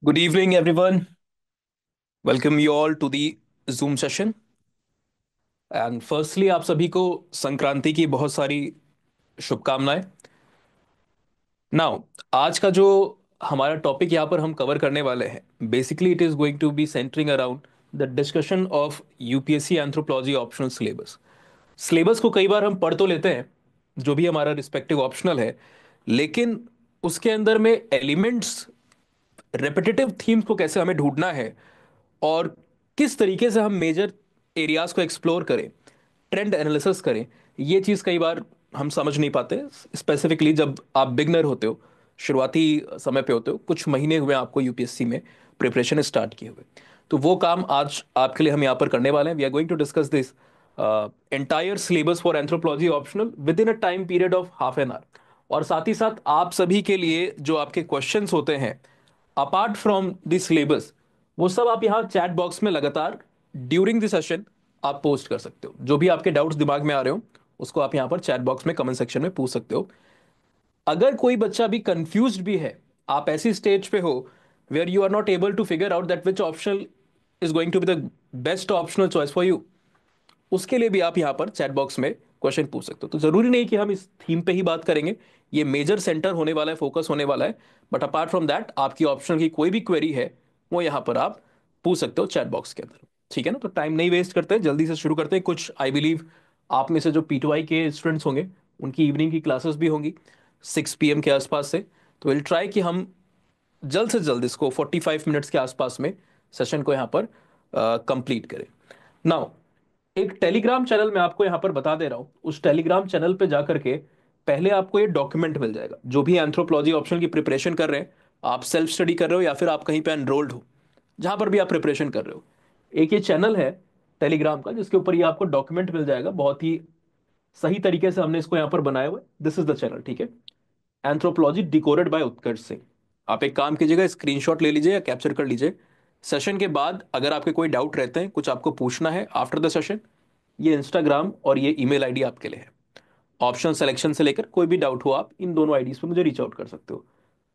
Good evening, everyone. Welcome you all to the Zoom session. And firstly आप सभी को संक्रांति की बहुत सारी शुभकामनाएं। नाउ आज का जो हमारा टॉपिक यहाँ पर हम कवर करने वाले हैं, basically it is going to be centring around the discussion of UPSC anthropology optional syllabus. Syllabus को कई बार हम पढ़ तो लेते हैं, जो भी हमारा रिस्पेक्टिव ऑप्शनल है, लेकिन उसके अंदर में एलिमेंट्स, रेपिटेटिव थीम्स को कैसे हमें ढूंढना है और किस तरीके से हम मेजर एरियाज को एक्सप्लोर करें, ट्रेंड एनालिसिस करें, ये चीज़ कई बार हम समझ नहीं पाते। स्पेसिफिकली जब आप बिगनर होते हो, शुरुआती समय पे होते हो, कुछ महीने हुए आपको यूपीएससी में प्रिपरेशन स्टार्ट किए हुए, तो वो काम आज आपके लिए हम यहाँ पर करने वाले हैं। We are going to discuss this entire syllabus for anthropology optional within a time period of half an hour. और साथ ही साथ आप सभी के लिए जो आपके क्वेश्चंस होते हैं अपार्ट फ्रॉम दिस सिलेबस, वो सब आप यहाँ चैट बॉक्स में लगातार ड्यूरिंग द सेशन आप पोस्ट कर सकते हो। जो भी आपके डाउट्स दिमाग में आ रहे हो उसको आप यहाँ पर चैट बॉक्स में कमेंट सेक्शन में पूछ सकते हो। अगर कोई बच्चा भी कंफ्यूज्ड भी है, आप ऐसी स्टेज पे हो where you are not able to figure out that which option is going to be the best optional choice for you, उसके लिए भी आप यहाँ पर चैट बॉक्स में क्वेश्चन पूछ सकते हो। तो जरूरी नहीं कि हम इस थीम पे ही बात करेंगे, ये मेजर सेंटर होने वाला है, फोकस होने वाला है। बट अपार्ट फ्रॉम दैट आपकी ऑप्शन की कोई भी क्वेरी है वो यहाँ पर आप पूछ सकते हो चैट बॉक्स के अंदर। ठीक है ना? तो टाइम नहीं वेस्ट करते हैं, जल्दी से शुरू करते हैं। कुछ आई बिलीव आप में से जो पीटीवाई के स्टूडेंट्स होंगे उनकी इवनिंग की क्लासेस भी होंगी 6 PM के आसपास से। तो विल ट्राई कि हम जल्द से जल्द इसको 45 मिनट्स के आसपास में सेशन को यहाँ पर कंप्लीट करें। नाउ एक टेलीग्राम चैनल मैं आपको यहां पर बता दे रहा हूं, उस टेलीग्राम चैनल पे जाकर के पहले आपको ये डॉक्यूमेंट मिल जाएगा। जो भी एंथ्रोपोलॉजी ऑप्शन की प्रिपरेशन कर रहे हैं, आप सेल्फ स्टडी कर रहे हो या फिर आप कहीं पे एनरोल्ड हो, जहां पर भी आप प्रिपरेशन कर रहे हो, एक ये चैनल है टेलीग्राम का जिसके ऊपर ये आपको डॉक्यूमेंट मिल जाएगा। बहुत ही सही तरीके से हमने इसको यहाँ पर बनाया हुआ है। दिस इज द चैनल, ठीक है? एंथ्रोपोलॉजी डिकोडेड बाय उत्कर्ष सिंह। आप एक काम कीजिएगा, स्क्रीनशॉट ले लीजिए या कैप्चर कर लीजिए। सेशन के बाद अगर आपके कोई डाउट रहते हैं, कुछ आपको पूछना है आफ्टर द सेशन, ये इंस्टाग्राम और ये ईमेल आईडी आपके लिए है। ऑप्शन सिलेक्शन से लेकर कोई भी डाउट हो आप इन दोनों आईडीज पे मुझे रीच आउट कर सकते हो।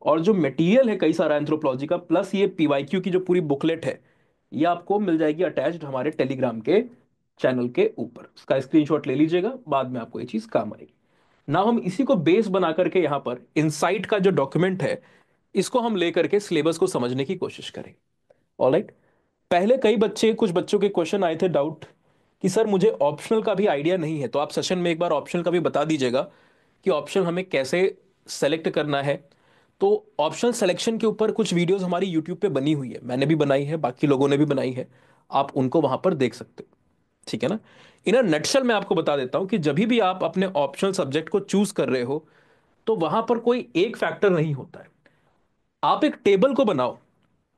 और जो मटेरियल है कई सारा एंथ्रोपोलॉजी का, प्लस ये पीवाईक्यू की जो पूरी बुकलेट है, ये आपको मिल जाएगी अटैच्ड हमारे टेलीग्राम के चैनल के ऊपर। उसका स्क्रीनशॉट ले लीजिएगा, बाद में आपको ये चीज काम आएगी। ना हम इसी को बेस बना करके यहाँ पर इनसाइट का जो डॉक्यूमेंट है, इसको हम लेकर के सिलेबस को समझने की कोशिश करेंगे। ऑलराइट। पहले कई बच्चे, कुछ बच्चों के क्वेश्चन आए थे, डाउट कि सर मुझे ऑप्शनल का भी आइडिया नहीं है। तो आप सेशन में एक बार ऑप्शनल का भी बता दीजिएगा कि ऑप्शन हमें कैसे सेलेक्ट करना है। तो ऑप्शनल सिलेक्शन के ऊपर कुछ वीडियोस हमारी यूट्यूब पे बनी हुई है, मैंने भी बनाई है, बाकी लोगों ने भी बनाई है, आप उनको वहां पर देख सकते हो। ठीक है ना? इन अ नटशल मैं आपको बता देता हूं कि जब भी आप अपने ऑप्शनल सब्जेक्ट को चूज कर रहे हो, तो वहां पर कोई एक फैक्टर नहीं होता है। आप एक टेबल को बनाओ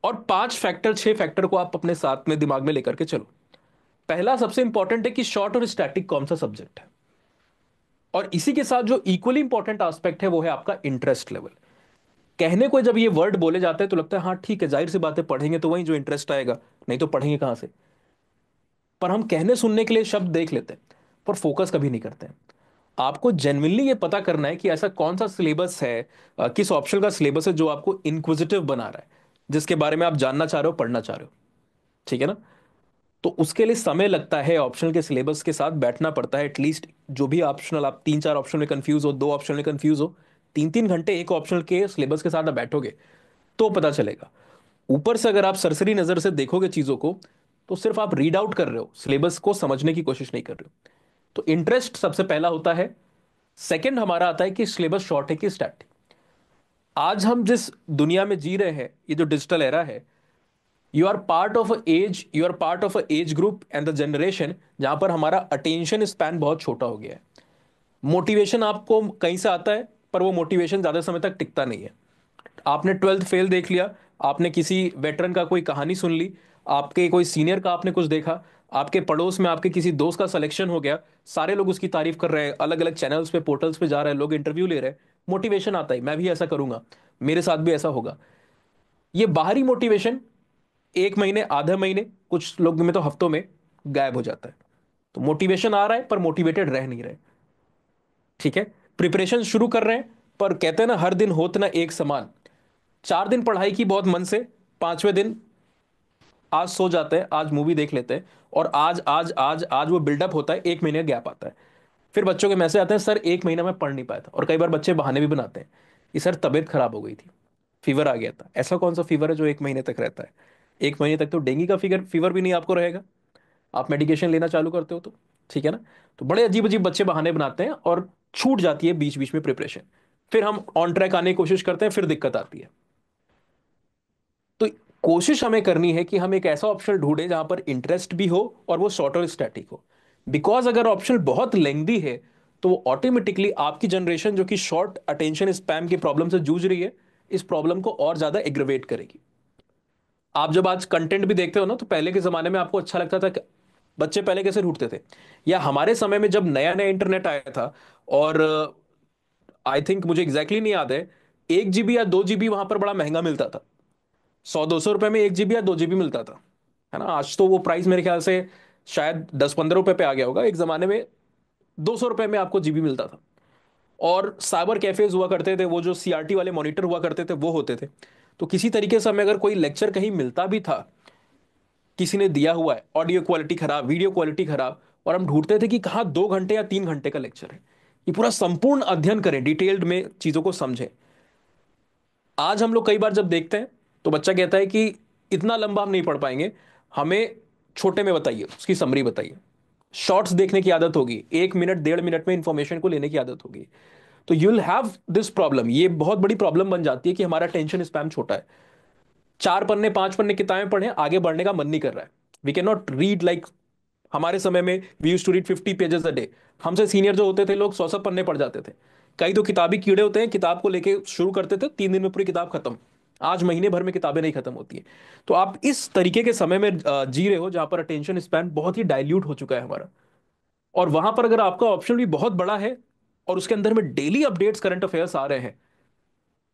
और 5 फैक्टर 6 फैक्टर को आप अपने साथ में दिमाग में लेकर के चलो। पहला सबसे इंपॉर्टेंट है कि शॉर्ट और स्टैटिक कौन सा सब्जेक्ट है, और इसी के साथ जो इक्वली इंपॉर्टेंट एस्पेक्ट है वो है आपका इंटरेस्ट लेवल। कहने को जब ये वर्ड बोले जाते हैं तो लगता है हाँ ठीक है, जाहिर सी बात है, पढ़ेंगे तो वही जो इंटरेस्ट आएगा, नहीं तो पढ़ेंगे कहां से। पर हम कहने सुनने के लिए शब्द देख लेते हैं, पर फोकस कभी नहीं करते हैं। आपको जेन्युइनली ये पता करना है कि ऐसा कौन सा सिलेबस है, किस ऑप्शन का सिलेबस है जो आपको इंक्विजिटिव बना रहा है, जिसके बारे में आप जानना चाह रहे हो, पढ़ना चाह रहे हो। ठीक है ना? तो उसके लिए समय लगता है, ऑप्शनल के सिलेबस के साथ बैठना पड़ता है एटलीस्ट। जो भी ऑप्शनल, आप 3 4 ऑप्शन में कंफ्यूज हो, 2 ऑप्शन में कंफ्यूज हो, 3 3 घंटे एक ऑप्शनल के सिलेबस के साथ आप बैठोगे तो पता चलेगा। ऊपर से अगर आप सरसरी नजर से देखोगे चीजों को, तो सिर्फ आप रीड आउट कर रहे हो, सिलेबस को समझने की कोशिश नहीं कर रहे हो। तो इंटरेस्ट सबसे पहला होता है। सेकंड हमारा आता है कि सिलेबस शॉर्ट है कि स्टैटिक। आज हम जिस दुनिया में जी रहे हैं, ये जो डिजिटल एरा है, you are part of age, you are part of age group and the generation जहां पर हमारा अटेंशन स्पैन बहुत छोटा हो गया है। मोटिवेशन आपको कहीं से आता है, पर वो मोटिवेशन ज्यादा समय तक टिकता नहीं है। आपने ट्वेल्थ फेल देख लिया, आपने किसी वेटरन का कोई कहानी सुन ली, आपके कोई सीनियर का आपने कुछ देखा, आपके पड़ोस में आपके किसी दोस्त का सिलेक्शन हो गया, सारे लोग उसकी तारीफ कर रहे हैं, अलग अलग चैनल्स पे, पोर्टल्स पे जा रहे हैं, लोग इंटरव्यू ले रहे हैं, मोटिवेशन आता है मैं भी ऐसा करूंगा, मेरे साथ भी ऐसा होगा। ये बाहरी मोटिवेशन 1 महीने, आधे महीने, कुछ लोग में तो हफ्तों में गायब हो जाता है। तो मोटिवेशन आ रहा है पर मोटिवेटेड रह नहीं रहे। ठीक है? प्रिपरेशन शुरू कर रहे हैं, पर कहते हैं ना, हर दिन होत ना एक समान। 4 दिन पढ़ाई की बहुत मन से, पांचवें दिन आज सो जाते हैं, आज मूवी देख लेते हैं, और आज आज आज आज वो बिल्डअप होता है, एक महीने का गैप आता है। फिर बच्चों के मैसेज आते हैं, सर एक महीना मैं पढ़ नहीं पाया था। और कई बार बच्चे बहाने भी बनाते हैं कि सर तबीयत खराब हो गई थी, फीवर आ गया था। ऐसा कौन सा फीवर है जो एक महीने तक रहता है? एक महीने तक तो डेंगू का फीवर फीवर भी नहीं आपको रहेगा, आप मेडिकेशन लेना चालू करते हो तो। ठीक है ना? तो बड़े अजीब अजीब बच्चे बहाने बनाते हैं और छूट जाती है बीच बीच में प्रिपरेशन। फिर हम ऑन ट्रैक आने की कोशिश करते हैं, फिर दिक्कत आती है। तो कोशिश हमें करनी है कि हम एक ऐसा ऑप्शन ढूंढें जहां पर इंटरेस्ट भी हो और वो शॉर्ट और स्टैटिक हो। बिकॉज अगर ऑप्शन बहुत लेंदी है तो वो ऑटोमेटिकली आपकी जनरेशन जो कि शॉर्ट अटेंशन स्पैम की प्रॉब्लम से जूझ रही है, इस प्रॉब्लम को और ज्यादा एग्रवेट करेगी। आप जब आज कंटेंट भी देखते हो ना, तो पहले के जमाने में आपको अच्छा लगता था कि बच्चे पहले कैसे ढूंढते थे, या हमारे समय में जब नया नया इंटरनेट आया था, और आई थिंक मुझे एग्जैक्टली exactly नहीं याद है, 1 GB या 2 GB वहां पर बड़ा महंगा मिलता था। 100-200 रुपए में 1 GB या 2 GB मिलता था, है ना? आज तो वो प्राइस मेरे ख्याल से शायद 10-15 रुपए पे आ गया होगा। एक जमाने में 200 रुपए में आपको जीबी मिलता था। और साइबर कैफेज हुआ करते थे, वो जो सीआरटी वाले मॉनिटर हुआ करते थे वो होते थे। तो किसी तरीके से हमें अगर कोई लेक्चर कहीं मिलता भी था, किसी ने दिया हुआ है, ऑडियो क्वालिटी खराब, वीडियो क्वालिटी खराब, और हम ढूंढते थे कि कहाँ 2 घंटे या 3 घंटे का लेक्चर है, ये पूरा संपूर्ण अध्ययन करें, डिटेल्ड में चीजों को समझें। आज हम लोग कई बार जब देखते हैं तो बच्चा कहता है कि इतना लंबा हम नहीं पढ़ पाएंगे, हमें छोटे में बताइए, उसकी समरी बताइए। शॉर्ट्स देखने की आदत होगी, 1 मिनट 1.5 मिनट में इंफॉर्मेशन को लेने की आदत होगी। तो you will have this problem. ये बहुत बड़ी प्रॉब्लम बन जाती है कि हमारा टेंशन स्पैम छोटा है। 4 पन्ने 5 पन्ने किताबें पढ़े, आगे बढ़ने का मन नहीं कर रहा है। We can not read like हमारे समय में we use to read 50 pages a day. हमसे सीनियर जो होते थे लोग 100 पन्ने पढ़ जाते थे। कई तो किताबी कीड़े होते हैं, किताब को लेके शुरू करते थे, 3 दिन में पूरी किताब खत्म। आज महीने भर में किताबें नहीं खत्म होती है। तो आप इस तरीके के समय में जी रहे हो जहां पर अटेंशन स्पैन बहुत ही डाइल्यूट हो चुका है हमारा। और वहां पर अगर आपका ऑप्शन भी बहुत बड़ा है और उसके अंदर में डेली अपडेट्स करंट अफेयर्स आ रहे हैं,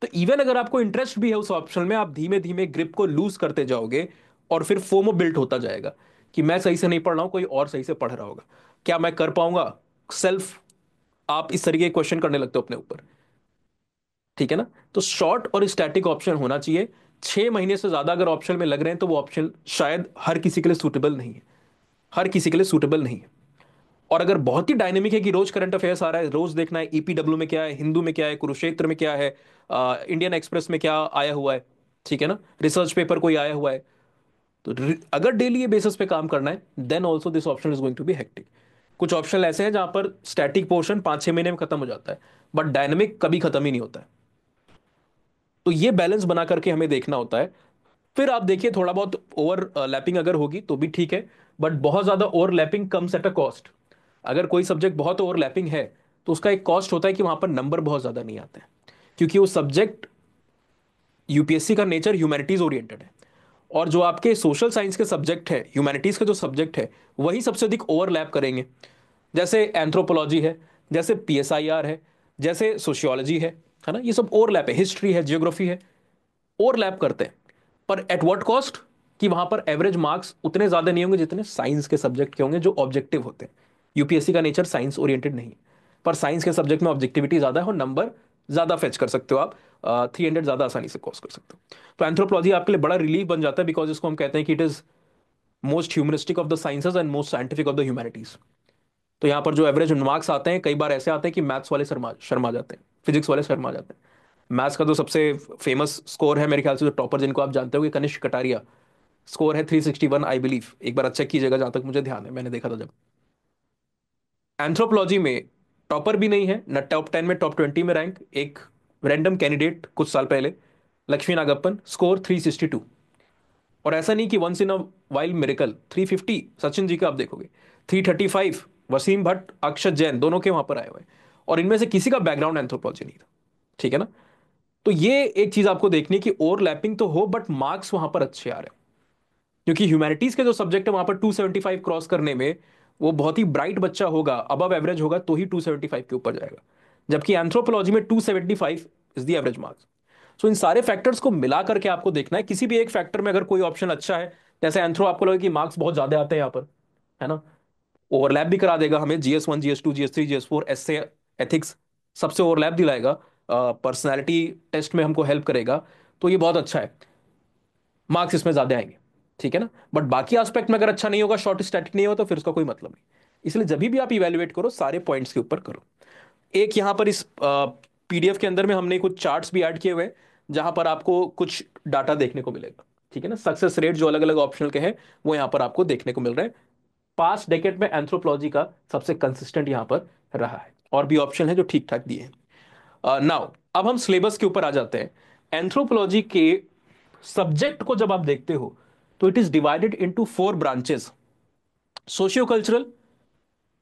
तो इवन अगर आपको इंटरेस्ट भी है उस ऑप्शन में, आप धीमे धीमे ग्रिप को लूज करते जाओगे। और फिर फोमो बिल्ट होता जाएगा कि मैं सही से नहीं पढ़ रहा हूं, कोई और सही से पढ़ रहा होगा, क्या मैं कर पाऊंगा? सेल्फ आप इस तरीके के क्वेश्चन करने लगते हो अपने ऊपर। ठीक है ना? तो शॉर्ट और स्टैटिक ऑप्शन होना चाहिए। 6 महीने से ज्यादा अगर ऑप्शन में लग रहे हैं तो वो ऑप्शन शायद हर किसी के लिए सूटेबल नहीं है। हर किसी के लिए सूटेबल नहीं है। और अगर बहुत ही डायनेमिक है कि रोज करंट अफेयर्स आ रहा है, रोज देखना है ईपीडब्ल्यू में क्या है, हिंदू में क्या है, कुरुक्षेत्र में क्या है, इंडियन एक्सप्रेस में क्या आया हुआ है, ठीक है ना, रिसर्च पेपर कोई आया हुआ है, तो अगर डेली ये बेसिस पे काम करना है, then also this option is going to be hectic. कुछ ऑप्शन ऐसे हैं जहां पर स्टैटिक पोर्शन 5-6 महीने में खत्म हो जाता है, बट डायनेमिक कभी खत्म ही नहीं होता है। तो ये बैलेंस बना करके हमें देखना होता है। फिर आप देखिए, थोड़ा बहुत ओवरलैपिंग अगर होगी तो भी ठीक है, बट बहुत ज्यादा overlapping comes at a cost. अगर कोई सब्जेक्ट बहुत ओवरलैपिंग है तो उसका एक कॉस्ट होता है कि वहां पर नंबर बहुत ज्यादा नहीं आते हैं, क्योंकि वो सब्जेक्ट, यूपीएससी का नेचर ह्यूमैनिटीज ओरिएंटेड है। और जो आपके सोशल साइंस के सब्जेक्ट है, ह्यूमैनिटीज के जो सब्जेक्ट है, वही सबसे अधिक ओवरलैप करेंगे। जैसे एंथ्रोपोलॉजी है, जैसे पीएसआईआर है, जैसे सोशियोलॉजी है ना? ये सब ओवरलैप है, हिस्ट्री है, जियोग्राफी है, ओवरलैप करते हैं। पर एट व्हाट कॉस्ट? कि वहां पर एवरेज मार्क्स उतने ज्यादा नहीं होंगे जितने साइंस के सब्जेक्ट के होंगे जो ऑब्जेक्टिव होते हैं। यूपीएससी का नेचर साइंस ओरिएंटेड नहीं है, पर साइंस के सब्जेक्ट में ऑब्जेक्टिविटी ज्यादा है और नंबर ज्यादा फेच कर सकते हो आप। 300 ज्यादा आसानी से क्रॉस कर सकते हो। तो एंथ्रोपोलॉजी आपके लिए बड़ा रिलीफ बन जाता है, बिकॉज इसको हम कहते हैं कि it is most humanistic of the sciences and most scientific of the humanities. तो यहाँ पर जो एवरेज मार्क्स आते हैं, कई बार ऐसे आते हैं कि मैथ्स वाले शर्मा शर्मा जाते हैं, फिजिक्स वाले शर्मा जाते हैं। मैथ्स का तो सबसे फेमस स्कोर है मेरे ख्याल से, जो टॉपर जिनको आप जानते हो, कनिष्क कटारिया। स्कोर है 361 आई बिलीव, एक बार चेक कीजिएगा, जहां तक मुझे ध्यान है, मैंने देखा था जब। एंथ्रोपोलॉजी में टॉपर भी नहीं है, न टॉप 10 में, टॉप 20 में रैंक, एक रैंडम कैंडिडेट कुछ साल पहले, लक्ष्मी नागप्पन, स्कोर 362। और ऐसा नहीं कि once in a wild miracle 350 Sachin ji का आप देखोगे, 335 वसीम भट्ट, अक्षत जैन, दोनों के वहां पर आए हुए हैं। और इनमें से किसी का बैकग्राउंड एंथ्रोपोलॉजी नहीं था। ठीक है ना? तो ये एक चीज आपको देखनी है कि ओवरलैपिंग तो हो, बट मार्क्स वहां पर अच्छे आ रहे हैं। क्योंकि ह्यूमैनिटीज के जो सब्जेक्ट है वहां पर 275 क्रॉस करने में, वो बहुत ही ब्राइट बच्चा होगा, अबव एवरेज होगा, तो ही 275 के ऊपर जाएगा। जबकि एंथ्रोपोलॉजी में 275 इज द एवरेज मार्क्स। सो इन सारे फैक्टर्स को मिला करके आपको देखना है। किसी भी एक फैक्टर में अगर कोई ऑप्शन अच्छा है, जैसे एंथ्रो, आपको लगे कि मार्क्स बहुत ज्यादा आते हैं यहाँ पर, है ना, ओवरलैप भी करा देगा हमें, GS1 GS2 GS3 GS4 S से एथिक्स, सबसे ओवरलैप दिलाएगा, पर्सनैलिटी टेस्ट में हमको हेल्प करेगा, तो ये बहुत अच्छा है। मार्क्स इसमें ज्यादा आएंगे, ठीक है ना। बट बाकी एस्पेक्ट में अगर अच्छा नहीं होगा, शॉर्ट स्टैटिक नहीं होगा, तो फिर उसका कोई मतलब नहीं। इसलिए जब भी आप इवेल्युएट करो, सारे पॉइंट्स के ऊपर करो। एक यहाँ पर इस पीडीएफ के अंदर में हमने कुछ चार्ट्स भी ऐड किए हुए हैं, जहां पर आपको कुछ डाटा देखने को मिलेगा, ठीक है ना। सक्सेस रेट जो अलग अलग ऑप्शनल के हैं, वो यहाँ पर आपको देखने को मिल रहे हैं। पास्ट डेकेड में एंथ्रोपोलॉजी का सबसे कंसिस्टेंट यहाँ पर रहा है, और भी ऑप्शन है जो ठीक ठाक दिए हैं। नाउ अब हम सिलेबस के ऊपर आ जाते हैं। एंथ्रोपोलॉजी के सब्जेक्ट को जब आप देखते हो, तो it is divided into 4 branches. Socio cultural,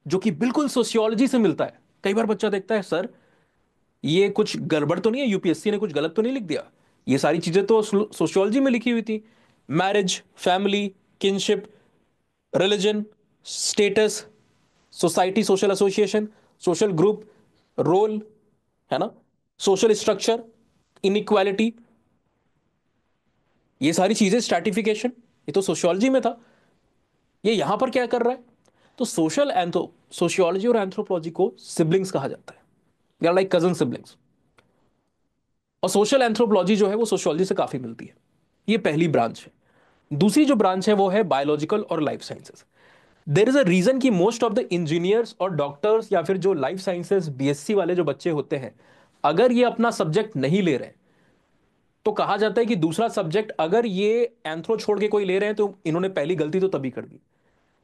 जो कि बिल्कुल सोशियोलॉजी से मिलता है। कई बार बच्चा देखता है, सर ये कुछ गड़बड़ तो नहीं है, यूपीएससी ने कुछ गलत तो नहीं लिख दिया, ये सारी चीजें तो सोशियोलॉजी में लिखी हुई थी। Marriage, family, kinship, religion, status, society, social association, social group, role, है ना, सोशल स्ट्रक्चर, इनइक्वालिटी, ये सारी चीजें, स्ट्रैटिफिकेशन, ये तो सोशियोलॉजी में था। ये यहां पर क्या कर रहा है? तो सोशल एंथ्रो सोशियोलॉजी और एंथ्रोपोलॉजी को सिबलिंग्स कहा जाता है, they are like cousin siblings. और सोशल एंथ्रोपोलॉजी जो है वो सोशियोलॉजी से काफी मिलती है। ये पहली ब्रांच है। दूसरी जो ब्रांच है वो है बायोलॉजिकल और life sciences. There is a reason कि मोस्ट ऑफ द इंजीनियर्स और डॉक्टर्स या फिर जो लाइफ साइंसेस बीएससी वाले जो बच्चे होते हैं, अगर ये अपना सब्जेक्ट नहीं ले रहे, तो कहा जाता है कि दूसरा सब्जेक्ट अगर ये एंथ्रो छोड़ के कोई ले रहे हैं, तो इन्होंने पहली गलती तो तभी कर दी।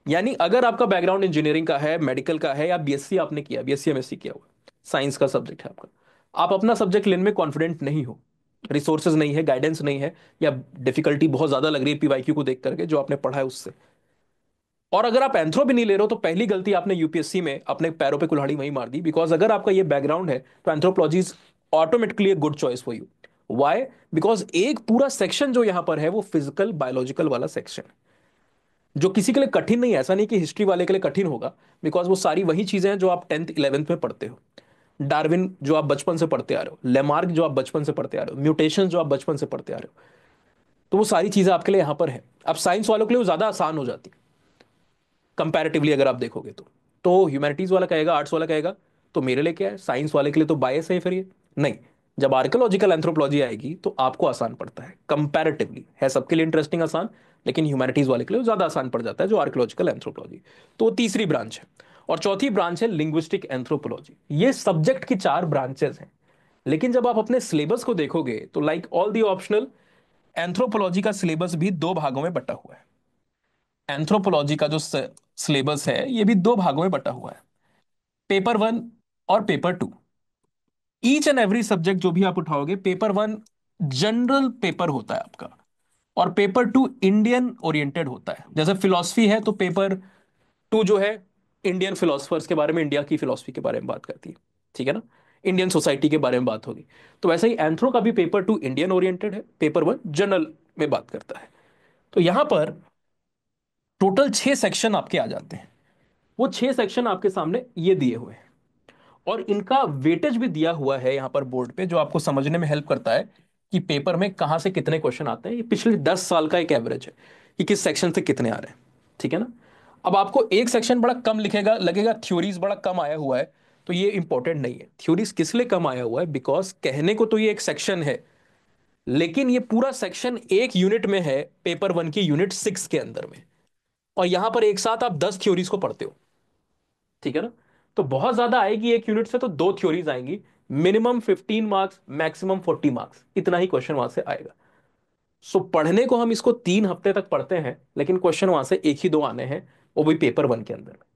यानी अगर आपका बैकग्राउंड इंजीनियरिंग का है, मेडिकल का है, या बीएससी आपने किया, बीएससी एमएससी किया हुआ, साइंस का सब्जेक्ट है आपका, आप अपना सब्जेक्ट लेने में कॉन्फिडेंट नहीं हो, रिसोर्सेज नहीं है, गाइडेंस नहीं है, या डिफिकल्टी बहुत ज्यादा लग रही है पीवाईक्यू को देख करके जो आपने पढ़ा है उससे, और अगर आप एंथ्रो भी नहीं ले रहे हो, तो पहली गलती आपने यूपीएससी में अपने पैरों पे कुल्हाड़ी वहीं मार दी। बिकॉज अगर आपका ये बैकग्राउंड है, तो एंथ्रोपोलॉजी इज ऑटोमेटिकली एक good choice for you. Why? Because एक पूरा सेक्शन जो यहां पर है वो फिजिकल बायोलॉजिकल वाला सेक्शन है, जो किसी के लिए कठिन नहीं है। ऐसा नहीं कि हिस्ट्री वाले के लिए कठिन होगा, बिकॉज वो सारी वही चीजें हैं जो आप 10th 11th में पढ़ते हो। डार्विन जो आप बचपन से पढ़ते आ रहे हो, लेमार्क जो आप बचपन से पढ़ते आ रहे हो, म्यूटेशन जो आप बचपन से पढ़ते आ रहे हो, तो वो सारी चीजें आपके लिए यहां पर है। अब साइंस वालों के लिए वो ज्यादा आसान हो जाती है कंपैरेटिवली, अगर आप देखोगे तो ह्यूमैनिटीज वाला कहेगा, आर्ट्स वाला कहेगा, तो मेरे लिए क्या है, साइंस वाले के लिए तो बायस है फिर ये। नहीं, जब आर्कियोलॉजिकल एंथ्रोपोलॉजी आएगी तो आपको आसान पड़ता है कंपैरेटिवली, है सबके लिए इंटरेस्टिंग आसान, लेकिन ह्यूमैनिटीज वाले के लिए ज्यादा आसान पड़ जाता है जो आर्कियोलॉजिकल एंथ्रोपोलॉजी। तो वो तीसरी ब्रांच है। और चौथी ब्रांच है लिंग्विस्टिक एंथ्रोपोलॉजी। ये सब्जेक्ट की 4 ब्रांचेस हैं। लेकिन जब आप अपने सिलेबस को देखोगे, तो like all the optional, anthropology का सिलेबस भी 2 भागों में बटा हुआ है। एंथ्रोपोलॉजी का जो सिलेबस है ये भी 2 भागों में बटा हुआ है, पेपर 1 और paper 2। Each and every subject जो भी आप उठाओगे, पेपर 1 जनरल पेपर होता है आपका, और पेपर 2 इंडियन ओरिएंटेड होता है। जैसे फिलॉसफी है, तो पेपर 2 जो है इंडियन फिलोसफर्स के बारे में, इंडिया की फिलोसफी के बारे में बात करती है, ठीक है ना, इंडियन सोसाइटी के बारे में बात होगी। तो वैसे ही एंथ्रो का भी पेपर 2 इंडियन ओरिएंटेड है, पेपर 1 जनरल में बात करता है। तो यहां पर टोटल 6 सेक्शन आपके आ जाते हैं। वो 6 सेक्शन आपके सामने ये दिए हुए हैं, और इनका वेटेज भी दिया हुआ है यहां पर बोर्ड पे, जो आपको समझने में हेल्प करता है कि पेपर में कहां से कितने क्वेश्चन आते हैं। ये पिछले 10 साल का एक एवरेज है कि किस सेक्शन से कितने आ रहे हैं, ठीक है ना। अब आपको एक सेक्शन बड़ा कम लिखेगा, लगेगा थ्योरीज बड़ा कम आया हुआ है, तो ये इंपॉर्टेंट नहीं है। थ्योरीज किस लिए कम आया हुआ है? बिकॉज कहने को तो ये एक सेक्शन है, लेकिन ये पूरा सेक्शन एक यूनिट में है, पेपर 1 की यूनिट 6 के अंदर में। और यहां पर एक साथ आप 10 थ्योरीज को पढ़ते हो, ठीक है ना। तो बहुत ज्यादा आएगी एक यूनिट से, तो 2 थ्योरीज आएंगी। मिनिमम 15 मार्क्स, मैक्सिमम 40 मार्क्स, इतना ही क्वेश्चन वहां से आएगा। सो पढ़ने को हम इसको 3 हफ्ते तक पढ़ते हैं, लेकिन क्वेश्चन वहां से एक ही दो आने हैं, वो भी पेपर 1 के अंदर में,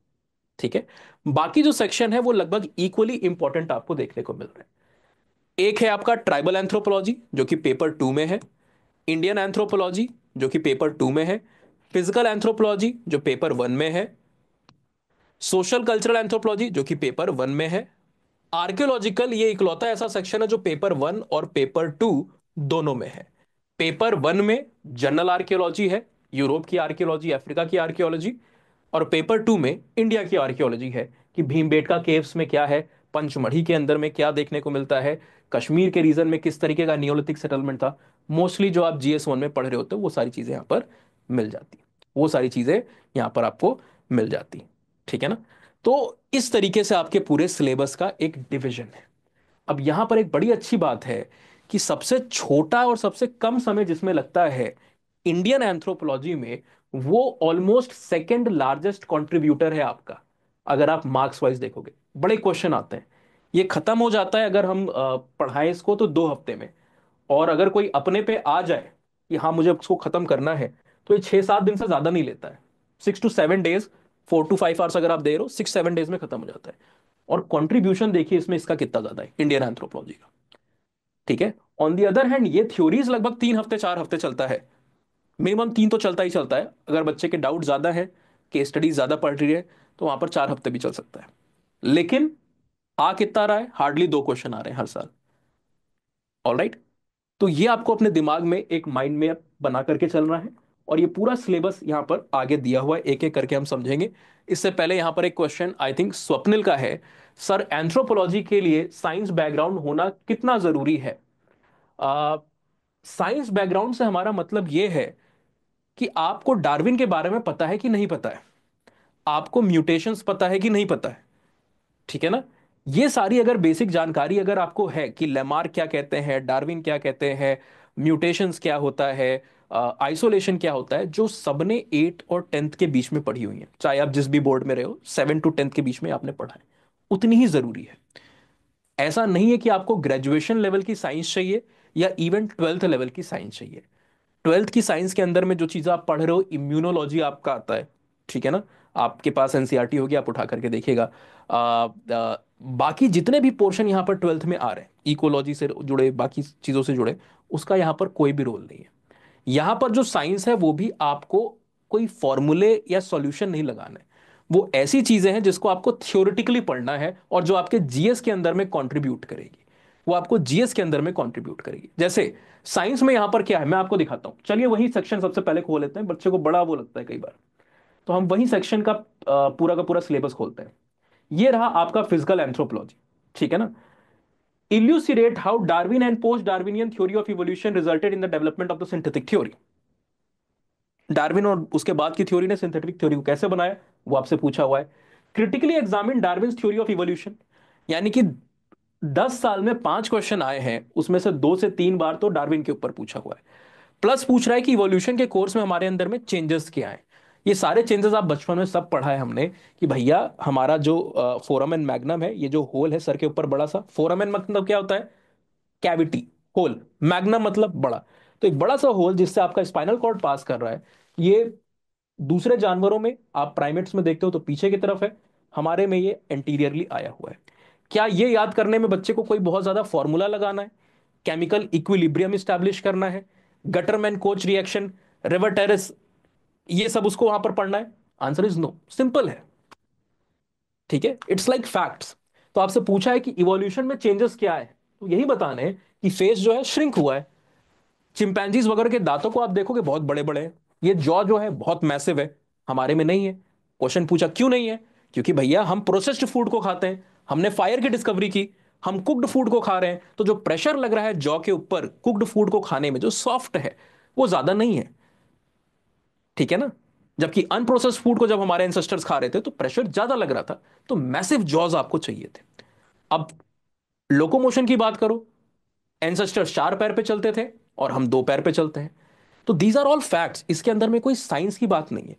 ठीक है। बाकी जो सेक्शन है वो लगभग इक्वली इंपॉर्टेंट आपको देखने को मिल रहे हैं। एक है आपका ट्राइबल एंथ्रोपोलॉजी जो कि पेपर 2 में है, इंडियन एंथ्रोपोलॉजी जो कि पेपर 2 में है, फिजिकल एंथ्रोपोलॉजी जो पेपर 1 में है, सोशल कल्चरल एंथ्रोपोलॉजी जो कि पेपर 1 में है, आर्कियोलॉजिकल ये इकलौता ऐसा सेक्शन है जो पेपर 1 और पेपर 2 दोनों में है। पेपर 1 में जनरल आर्कियोलॉजी है, यूरोप की आर्कियोलॉजी, अफ्रीका की आर्कियोलॉजी, और पेपर 2 में इंडिया की आर्कियोलॉजी है कि भीमबेटका केव्स में क्या है, पंचमढ़ी के अंदर में क्या देखने को मिलता है, कश्मीर के रीजन में किस तरीके का नियोलिथिक सेटलमेंट था। मोस्टली जो आप GS 1 में पढ़ रहे होते हो वो सारी चीजें यहां पर मिल जाती, वो सारी चीजें यहां पर आपको मिल जाती, ठीक है ना। तो इस तरीके से आपके पूरे सिलेबस का एक डिवीजन है। अब यहां पर एक बड़ी अच्छी बात है कि सबसे छोटा और सबसे कम समय जिसमें लगता है इंडियन एंथ्रोपोलॉजी में वो ऑलमोस्ट सेकंड लार्जेस्ट कंट्रीब्यूटर है आपका। अगर आप मार्क्स वाइज देखोगे, बड़े क्वेश्चन आते हैं। ये खत्म हो जाता है अगर हम पढ़ाएं इसको तो 2 हफ्ते में। और अगर कोई अपने पे आ जाए कि हाँ मुझे उसको खत्म करना है, तो ये 6-7 दिन से ज्यादा नहीं लेता है। 6 to 7 डेज, 4 to 5 आवर्स अगर आप दे रहे हो, 6-7 डेज में खत्म हो जाता है। और कंट्रीब्यूशन देखिए इसमें इसका कितना ज्यादा है इंडियन एंथ्रोपोलॉजी का। ठीक है। ऑन दी अदर हैंड ये थ्योरीज लगभग 3 हफ्ते 4 हफ्ते चलता है। मिनिमम 3 तो चलता ही चलता है। अगर बच्चे के डाउट ज्यादा है, केस स्टडीज ज्यादा पढ़ रही है, तो वहां पर 4 हफ्ते भी चल सकता है। लेकिन आ कितना रहा है, हार्डली 2 क्वेश्चन आ रहे हैं हर साल। ऑलराइट। तो ये आपको अपने दिमाग में एक माइंड मैप बना करके चलना है। और ये पूरा सिलेबस यहाँ पर आगे दिया हुआ है, एक एक करके हम समझेंगे। इससे पहले यहाँ पर एक क्वेश्चन आई थिंक स्वप्निल का है। सर, एंथ्रोपोलॉजी के लिए साइंस बैकग्राउंड होना कितना जरूरी है? साइंस बैकग्राउंड से हमारा मतलब ये है कि आपको डार्विन के बारे में पता है कि नहीं पता है, आपको म्यूटेशंस पता है कि नहीं पता है। ठीक है ना? ये सारी अगर बेसिक जानकारी अगर आपको है कि लेमार्क क्या कहते हैं, डार्विन क्या कहते हैं, म्यूटेशंस क्या होता है, आइसोलेशन क्या होता है, जो सबने 8 और 10th के बीच में पढ़ी हुई है, चाहे आप जिस भी बोर्ड में रहे हो, 7 to 10th के बीच में आपने पढ़ा है, उतनी ही जरूरी है। ऐसा नहीं है कि आपको ग्रेजुएशन लेवल की साइंस चाहिए या इवन 12th लेवल की साइंस चाहिए। 12th की साइंस के अंदर में जो चीज़ आप पढ़ रहे हो, इम्यूनोलॉजी आपका आता है। ठीक है ना? आपके पास एनसीईआरटी होगी, आप उठा करके देखिएगा। बाकी जितने भी पोर्शन यहाँ पर 12th में आ रहे हैं, इकोलॉजी से जुड़े, बाकी चीज़ों से जुड़े, उसका यहाँ पर कोई भी रोल नहीं है। यहाँ पर जो साइंस है वो भी आपको कोई फॉर्मूले या सॉल्यूशन नहीं लगाना है। वो ऐसी चीजें हैं जिसको आपको थियोरिटिकली पढ़ना है और जो आपके जीएस के अंदर में कंट्रीब्यूट करेगी। वो आपको जीएस के अंदर में कंट्रीब्यूट करेगी। जैसे साइंस में यहां पर क्या है, मैं आपको दिखाता हूं। चलिए वही सेक्शन सबसे पहले खोल लेते हैं, बच्चे को बड़ा वो लगता है कई बार। तो हम वही सेक्शन का पूरा सिलेबस खोलते हैं। ये रहा आपका फिजिकल एंथ्रोपोलॉजी। ठीक है ना? इल्यूसिडेट how Darwin and post Darwinian theory of evolution resulted in the development of the synthetic theory. Darwin और उसके बाद की थ्योरी ने सिंथेटिक थ्योरी को कैसे बनाया, वो आपसे पूछा हुआ है। Critically examine Darwin theory of evolution. यानी कि 10 साल में 5 क्वेश्चन आए हैं, उसमें से 2 से 3 बार तो डार्विन के ऊपर पूछा हुआ है। प्लस पूछ रहा है कि इवोल्यूशन के कोर्स में हमारे अंदर में चेंजेस क्या है। ये सारे चेंजेस आप बचपन में सब पढ़ा है हमने कि भैया हमारा जो फोरामेन मैग्नम है, ये जो होल है सर के ऊपर बड़ा सा, फोरामेन मतलब क्या होता है? Cavity, whole. मैग्नम मतलब बड़ा। तो एक बड़ा सा होल जिससे आपका स्पाइनल कॉर्ड पास कर रहा है। ये दूसरे जानवरों में, आप प्राइमेट्स में देखते हो तो पीछे की तरफ है, हमारे में ये एंटीरियरली आया हुआ है। क्या ये याद करने में बच्चे को कोई बहुत ज्यादा फॉर्मूला लगाना है, केमिकल इक्विलिब्रियम स्टैब्लिश करना है, Gattermann coach reaction, river terrace, ये सब उसको वहां पर पढ़ना है? आंसर इज नो, सिंपल है। ठीक है, इट्स लाइक फैक्ट्स। तो आपसे पूछा है कि इवोल्यूशन में चेंजेस क्या है, तो यही बताने हैं कि फेस जो है श्रिंक हुआ है। चिंपैंजीज वगैरह के दांतों को आप देखोगे बहुत बड़े बड़े हैं। ये जॉ जो है बहुत मैसिव है, हमारे में नहीं है। क्वेश्चन पूछा क्यों नहीं है? क्योंकि भैया हम प्रोसेस्ड फूड को खाते हैं, हमने फायर की डिस्कवरी की, हम कुक्ड फूड को खा रहे हैं, तो जो प्रेशर लग रहा है जॉ के ऊपर कुक्ड फूड को खाने में, जो सॉफ्ट है, वो ज्यादा नहीं है। ठीक है ना? जबकि अनप्रोसेस्ड फूड को जब हमारे एंसेस्टर्स खा रहे थे तो प्रेशर ज्यादा लग रहा था। तो मैसिव जॉज आपको चाहिए थे। अब लोकोमोशन की बात करो, एंसेस्टर्स 4 पैर पे चलते थे और हम 2 पैर पे चलते हैं। तो दीज आर ऑल फैक्ट्स, इसके अंदर में कोई साइंस की बात नहीं है।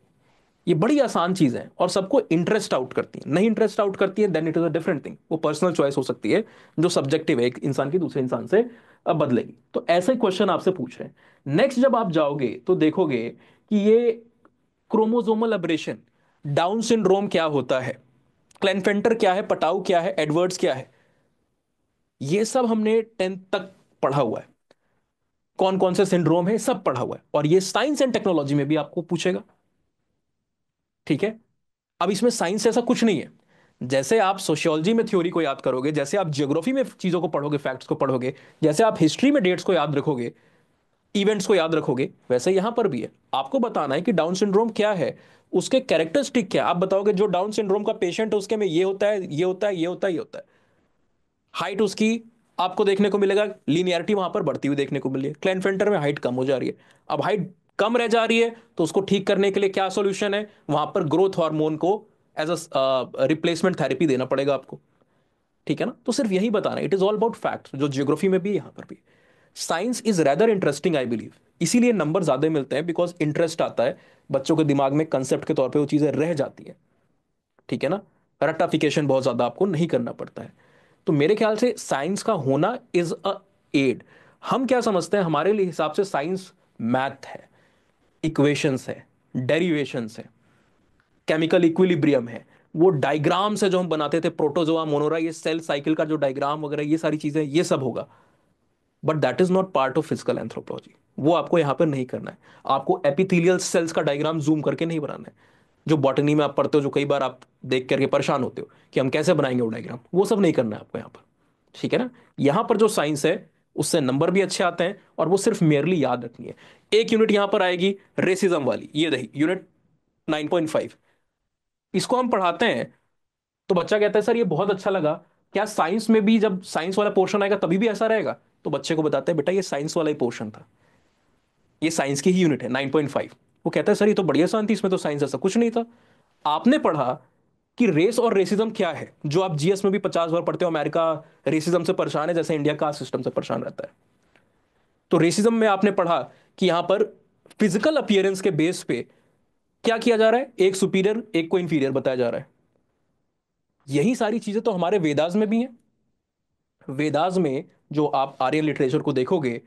ये बड़ी आसान चीज है और सबको इंटरेस्ट आउट करती है। नहीं इंटरेस्ट आउट करती है then it is a different thing, वो पर्सनल चॉइस हो सकती है जो सब्जेक्टिव है, एक इंसान की दूसरे इंसान से बदलेगी। तो ऐसे क्वेश्चन आपसे पूछ रहे हैं। नेक्स्ट जब आप जाओगे तो देखोगे कि ये क्रोमोसोमल अबरेशन, डाउन सिंड्रोम क्या होता है, क्लेनफेंटर क्या है, पटाउ क्या है, एडवर्ड्स क्या है, ये सब हमने 10th तक पढ़ा हुआ है। कौन कौन से सिंड्रोम है सब पढ़ा हुआ है, और ये साइंस एंड टेक्नोलॉजी में भी आपको पूछेगा। ठीक है? अब इसमें साइंस ऐसा कुछ नहीं है। जैसे आप सोशियोलॉजी में थ्योरी को याद करोगे, जैसे आप ज्योग्राफी में चीजों को पढ़ोगे, फैक्ट्स को पढ़ोगे, जैसे आप हिस्ट्री में डेट्स को याद रखोगे, इवेंट्स को याद रखोगे, वैसे यहां पर भी है। आपको बताना है कि डाउन सिंड्रोम क्या है, उसके कैरेक्टरिस्टिक क्या है। आप बताओगे जो डाउन सिंड्रोम का पेशेंट है उसके में ये होता है, ये होता है, ये होता है, ये होता है। हाइट उसकी आपको देखने को मिलेगा, लीनियरिटी वहां पर बढ़ती हुई देखने को मिली है। क्लेनफेंटर में हाइट कम हो जा रही है। अब हाइट कम रह जा रही है तो उसको ठीक करने के लिए क्या सॉल्यूशन है? वहां पर ग्रोथ हार्मोन को एज अ रिप्लेसमेंट थेरेपी देना पड़ेगा आपको। ठीक है ना? तो सिर्फ यही बताना, it is all about fact, जो जियोग्राफी में भी यहां पर भी। Science is rather interesting I believe. इसीलिए नंबर ज्यादा मिलते हैं, बिकॉज इंटरेस्ट आता है, बच्चों के दिमाग में कंसेप्ट के तौर पे वो चीजें रह जाती है। ठीक है ना। रट्टाफिकेशन बहुत ज्यादा आपको नहीं करना पड़ता है। तो मेरे ख्याल से साइंस का होना इज अ एड। हम क्या समझते हैं, हमारे लिए हिसाब से साइंस मैथ है, इक्वेशंस है, डेरिवेशंस है, केमिकल इक्विलिब्रियम है, वो डायग्राम से जो हम बनाते थे, प्रोटोजोआ मोनोरा, ये सेल साइकिल का जो डायग्राम वगैरह ये सारी चीजें, ये सब होगा। But that is not part of physical anthropology. वो आपको यहां पर नहीं करना है। आपको एपिथेलियल सेल्स का डायग्राम जूम करके नहीं बनाना है, जो बॉटनी में आप पढ़ते हो, जो कई बार आप देख करके परेशान होते हो कि हम कैसे बनाएंगे वो डायग्राम, वो सब नहीं करना है आपको यहाँ पर। ठीक है ना। यहाँ पर जो साइंस है, उससे नंबर भी अच्छे आते हैं, और वो सिर्फ मेयरली याद रखनी है। एक यूनिट यहाँ पर आएगी रेसिज्म वाली, ये रही यूनिट 9.5। इसको हम पढ़ाते हैं तो बच्चा कहता है सर ये बहुत अच्छा लगा, क्या साइंस में भी जब साइंस वाला पोर्शन आएगा तभी भी ऐसा रहेगा? तो बच्चे को बताते हैं बेटा ये साइंस वाला ही पोर्शन था, ये साइंस की ही यूनिट है 9.5। वो कहता है सर ये तो बढ़िया शांति, इसमें तो साइंस ऐसा कुछ नहीं था। आपने पढ़ा कि रेस और रेसिज्म क्या है, जो आप जीएस में भी 50 बार पढ़ते हो, अमेरिका रेसिज्म से परेशान है जैसे इंडिया कास्ट सिस्टम से परेशान रहता है। तो रेसिज्म में आपने पढ़ा कि यहां पर फिजिकल अपीयरेंस के बेस पे क्या किया जा रहा है, एक सुपीरियर एक को इंफीरियर बताया जा रहा है। यही सारी चीजें तो हमारे वेदास में भी हैं। वेदास में जो आप आर्यन लिटरेचर को देखोगे,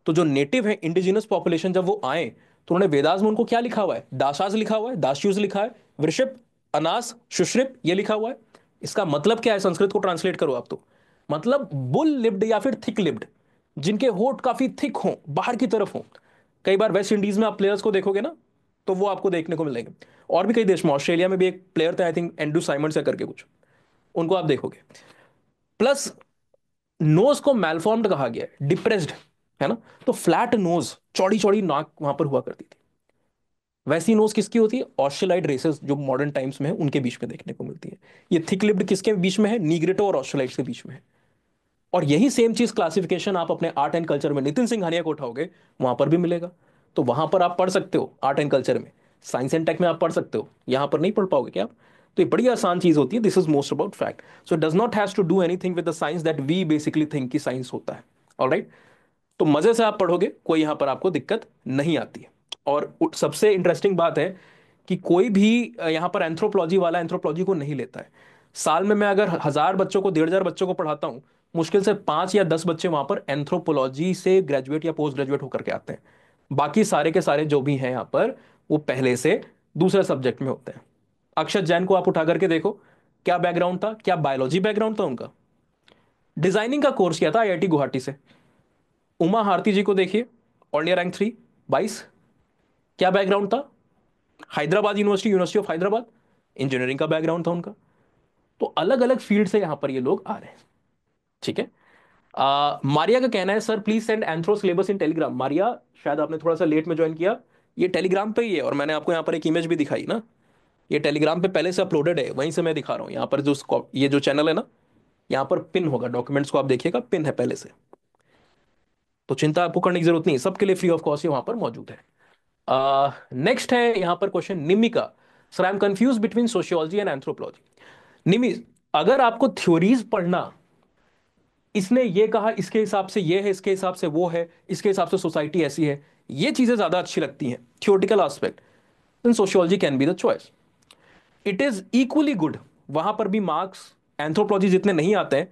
तो जो नेटिव है, इंडिजिनस पॉपुलेशन, जब वो आए तो उन्होंने वेदास में उनको क्या लिखा हुआ है, दासाज लिखा हुआ है, दास्यूज लिखा है, वृषभ, अनास, शुश्रिप ये लिखा हुआ है। इसका मतलब क्या है, संस्कृत को ट्रांसलेट करो आप तो, मतलब बुल लिप्ड या फिर थिक लिप्ड, जिनके होठ काफी थिक हों, बाहर की तरफ हों। कई बार वेस्ट इंडीज में आप प्लेयर्स को देखोगे ना, तो वो आपको देखने को मिलेंगे। और भी कई देश में, ऑस्ट्रेलिया में भी एक प्लेयर थे आई थिंक एंड्रू साइमंड से करके कुछ, उनको आप देखोगे। प्लस नोज को मैलफॉर्म्ड कहा गया है, डिप्रेस्ड, है ना। तो फ्लैट नोज, चौड़ी चौड़ी नाक वहां पर हुआ करती थी। वैसी नोज किसकी होती है, ऑस्ट्रेलाइड रेसेस जो मॉडर्न टाइम्स में है उनके बीच में देखने को मिलती है। ये थिक लिप्ड किसके बीच में है, नीग्रेटो और ऑस्ट्रेलाइड्स के बीच में है। और यही सेम चीज क्लासिफिकेशन आप अपने आर्ट एंड कल्चर में नितिन सिंघानिया को उठाओगे, वहां पर भी मिलेगा। तो वहां पर आप पढ़ सकते हो आर्ट एंड कल्चर में, साइंस एंड टेक में आप पढ़ सकते हो, यहां पर नहीं पढ़ पाओगे क्या आप? तो ये बड़ी आसान चीज होती है, this is most about fact. So does not has to do anything with the science that we basically think कि साइंस होता है। ऑलराइट। तो मजे से आप पढ़ोगे, कोई यहां पर आपको दिक्कत नहीं आती है। और सबसे इंटरेस्टिंग बात है कि कोई भी यहां पर एंथ्रोपोलॉजी वाला एंथ्रोपोलॉजी को नहीं लेता है। साल में मैं अगर 1,000 बच्चों को, 1,500 बच्चों को पढ़ाता हूं, मुश्किल से 5 या 10 बच्चे वहां पर एंथ्रोपोलॉजी से ग्रेजुएट या पोस्ट ग्रेजुएट होकर के आते हैं। बाकी सारे के सारे जो भी हैं यहाँ पर, वो पहले से दूसरे सब्जेक्ट में होते हैं। अक्षत जैन को आप उठा करके देखो, क्या बैकग्राउंड था, क्या बायोलॉजी बैकग्राउंड था उनका, डिजाइनिंग का कोर्स किया था आईआईटी गुवाहाटी से। उमा भारती जी को देखिए, ऑल इंडिया रैंक 3, 22, क्या बैकग्राउंड था, Hyderabad university, university of Hyderabad, engineering का बैकग्राउंड था उनका। तो अलग अलग फील्ड से यहां पर ये लोग आ रहे हैं। ठीक है। मारिया का कहना है sir please send anthro syllabus in Telegram. Maria, शायद आपने थोड़ा सा लेट में ज्वाइन किया, ये टेलीग्राम पे ही है, और मैंने आपको यहाँ पर एक इमेज भी दिखाई ना, ये टेलीग्राम पे पहले से अपलोडेड है, वहीं से मैं दिखा रहा हूँ। यहाँ पर जो ये जो चैनल है ना, यहाँ पर पिन होगा, डॉक्यूमेंट्स को आप देखिएगा, पिन है पहले से। तो चिंता आपको करने की जरूरत नहीं, सबके लिए फ्री ऑफ कॉस्ट वहां पर मौजूद है। नेक्स्ट है यहाँ पर क्वेश्चन निम्मी का। Sir I am confuse between sociology and anthropology. Nimmi, अगर आपको थ्योरीज पढ़ना, इसने ये कहा इसके हिसाब से ये है, इसके हिसाब से वो है, इसके हिसाब से सोसाइटी ऐसी है, ये चीजें ज्यादा अच्छी लगती हैं, theoretical aspect, then sociology can be the choice. It is equally good, वहां पर भी मार्क्स एंथ्रोपोलॉजी जितने नहीं आते हैं,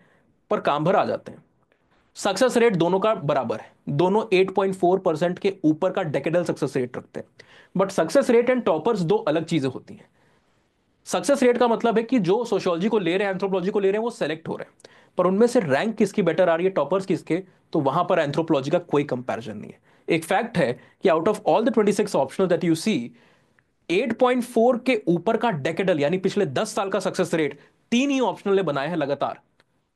पर काम भर आ जाते हैं। सक्सेस रेट दोनों का बराबर है, दोनों 8.4% के ऊपर का डेकेडल सक्सेस रेट रखते हैं। But success rate and toppers दो अलग चीजें होती हैं। सक्सेस रेट का मतलब है कि जो सोशियोलॉजी को ले रहे हैं, एंथ्रोपोलॉजी को ले रहे हैं, वो सेलेक्ट हो रहे हैं, पर उनमें से रैंक किसकी बेटर आ रही है, टॉपर्स किसके, तो वहां पर एंथ्रोपोलॉजी का कोई कंपैरिजन नहीं है। एक फैक्ट है कि out of all the 26 optional that you see, 8.4 के ऊपर का डेकेडल यानी पिछले 10 साल का सक्सेस रेट तीन ही ऑप्शनल ने बनाए हैं लगातार।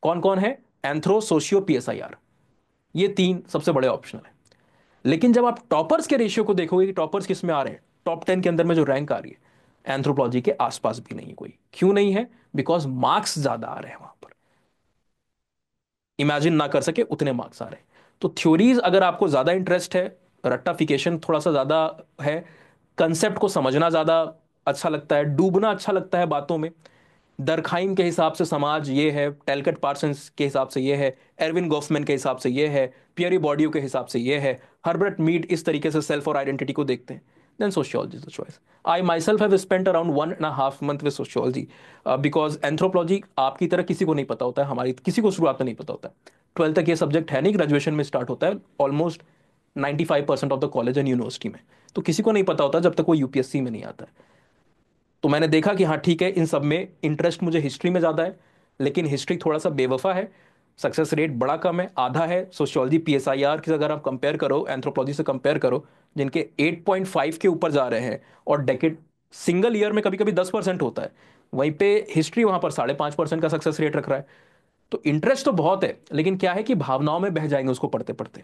कौन कौन है, एंथ्रो, सोशियो, पीएसआईआर, ये तीन सबसे बड़े ऑप्शनल है। लेकिन जब आप टॉपर्स के रेशियो को देखोगे कि टॉपर्स किस में आ रहे हैं, टॉप 10 के अंदर में जो रैंक आ रही है, एंथ्रोपोलॉजी के आसपास भी नहीं है कोई। क्यों नहीं है, बिकॉज मार्क्स ज्यादा आ रहे हैं वहां पर, इमेजिन ना कर सके उतने मार्क्स आ रहे हैं। तो थ्योरीज अगर आपको ज्यादा इंटरेस्ट है, रट्टाफिकेशन थोड़ा सा ज्यादा है, कंसेप्ट को समझना ज्यादा अच्छा लगता है, डूबना अच्छा लगता है बातों में, दरखाइम के हिसाब से समाज ये है, टेलकट पार्सन्स के हिसाब से ये है, एरविन गॉफमैन के हिसाब से ये है, पियरी बॉर्डियो के हिसाब से ये है, हर्बर्ट मीड इस तरीके से सेल्फ और आइडेंटिटी को देखते हैं, then sociology is the choice. I myself have spent around 1.5 month with sociology, because anthropology आपकी तरह किसी को नहीं पता होता है, हमारी किसी को शुरुआत में नहीं पता होता है. 12th तक ये सब्जेक्ट है नहीं, ग्रेजुएशन में स्टार्ट होता है almost 95% of the college and university में. तो किसी को नहीं पता होता जब तक वो यूपीएससी में नहीं आता है. तो मैंने देखा कि हाँ ठीक है, इन सब में इंटरेस्ट मुझे हिस्ट्री में ज़्यादा है, लेकिन हिस्ट्री थोड़ा सा बेवफा है, सक्सेस रेट बड़ा कम है, आधा है. सोशियोलॉजी पीएसआईआर की अगर आप कंपेयर करो एंथ्रोपोलॉजी से कंपेयर करो, जिनके 8.5 के ऊपर जा रहे हैं, और डेकेड सिंगल ईयर में कभी कभी 10% होता है, वहीं पे हिस्ट्री वहां पर 5.5% का सक्सेस रेट रख रहा है. तो इंटरेस्ट तो बहुत है, लेकिन क्या है कि भावनाओं में बह जाएंगे उसको पढ़ते पढ़ते,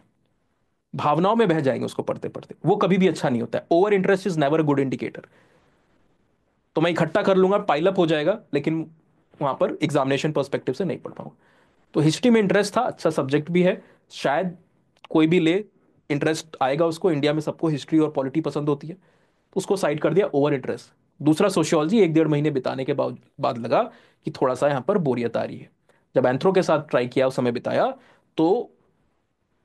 भावनाओं में बह जाएंगे उसको पढ़ते पढ़ते, वो कभी भी अच्छा नहीं होता है. Over interest is never a good indicator. तो मैं इकट्ठा कर लूंगा, पाइलअप हो जाएगा, लेकिन वहां पर एग्जामिनेशन पर्सपेक्टिव से नहीं पढ़ पाऊंगा. तो हिस्ट्री में इंटरेस्ट था, अच्छा सब्जेक्ट भी है, शायद कोई भी ले, इंटरेस्ट आएगा उसको. इंडिया में सबको हिस्ट्री और पॉलिटी पसंद होती है, तो उसको साइड कर दिया, ओवर इंटरेस्ट. दूसरा सोशियोलॉजी, 1-1.5 महीने बिताने के बाद लगा कि थोड़ा सा यहाँ पर बोरियत आ रही है. जब एंथ्रो के साथ ट्राई किया, उस समय बिताया, तो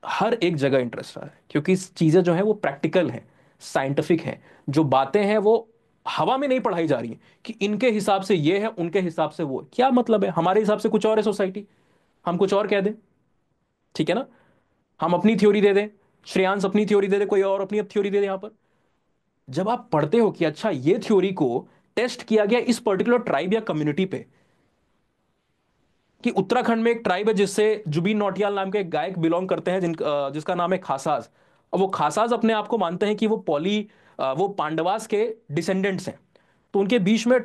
हर एक जगह इंटरेस्ट रहा है, क्योंकि चीज़ें जो है वो प्रैक्टिकल हैं, साइंटिफिक हैं. जो बातें हैं वो हवा में नहीं पढ़ाई जा रही हैं कि इनके हिसाब से ये है, उनके हिसाब से वो है. क्या मतलब है, हमारे हिसाब से कुछ और है सोसाइटी, हम कुछ और कह दें, ठीक है ना. हम अपनी थ्योरी दे दें, श्रेयांश अपनी थ्योरी दे दे, कोई और अपनी थ्योरी दे दे. यहां पर जब आप पढ़ते हो कि अच्छा ये थ्योरी को टेस्ट किया गया इस पर्टिकुलर ट्राइब या कम्युनिटी पे, कि उत्तराखंड में एक ट्राइब है जिससे जुबीन नौटियाल नाम के एक गायक बिलोंग करते हैं, जिसका नाम है खासाज. और वो खासाज अपने आप को मानते हैं कि वो पांडवास के डिसेंडेंट्स हैं. तो उनके बीच में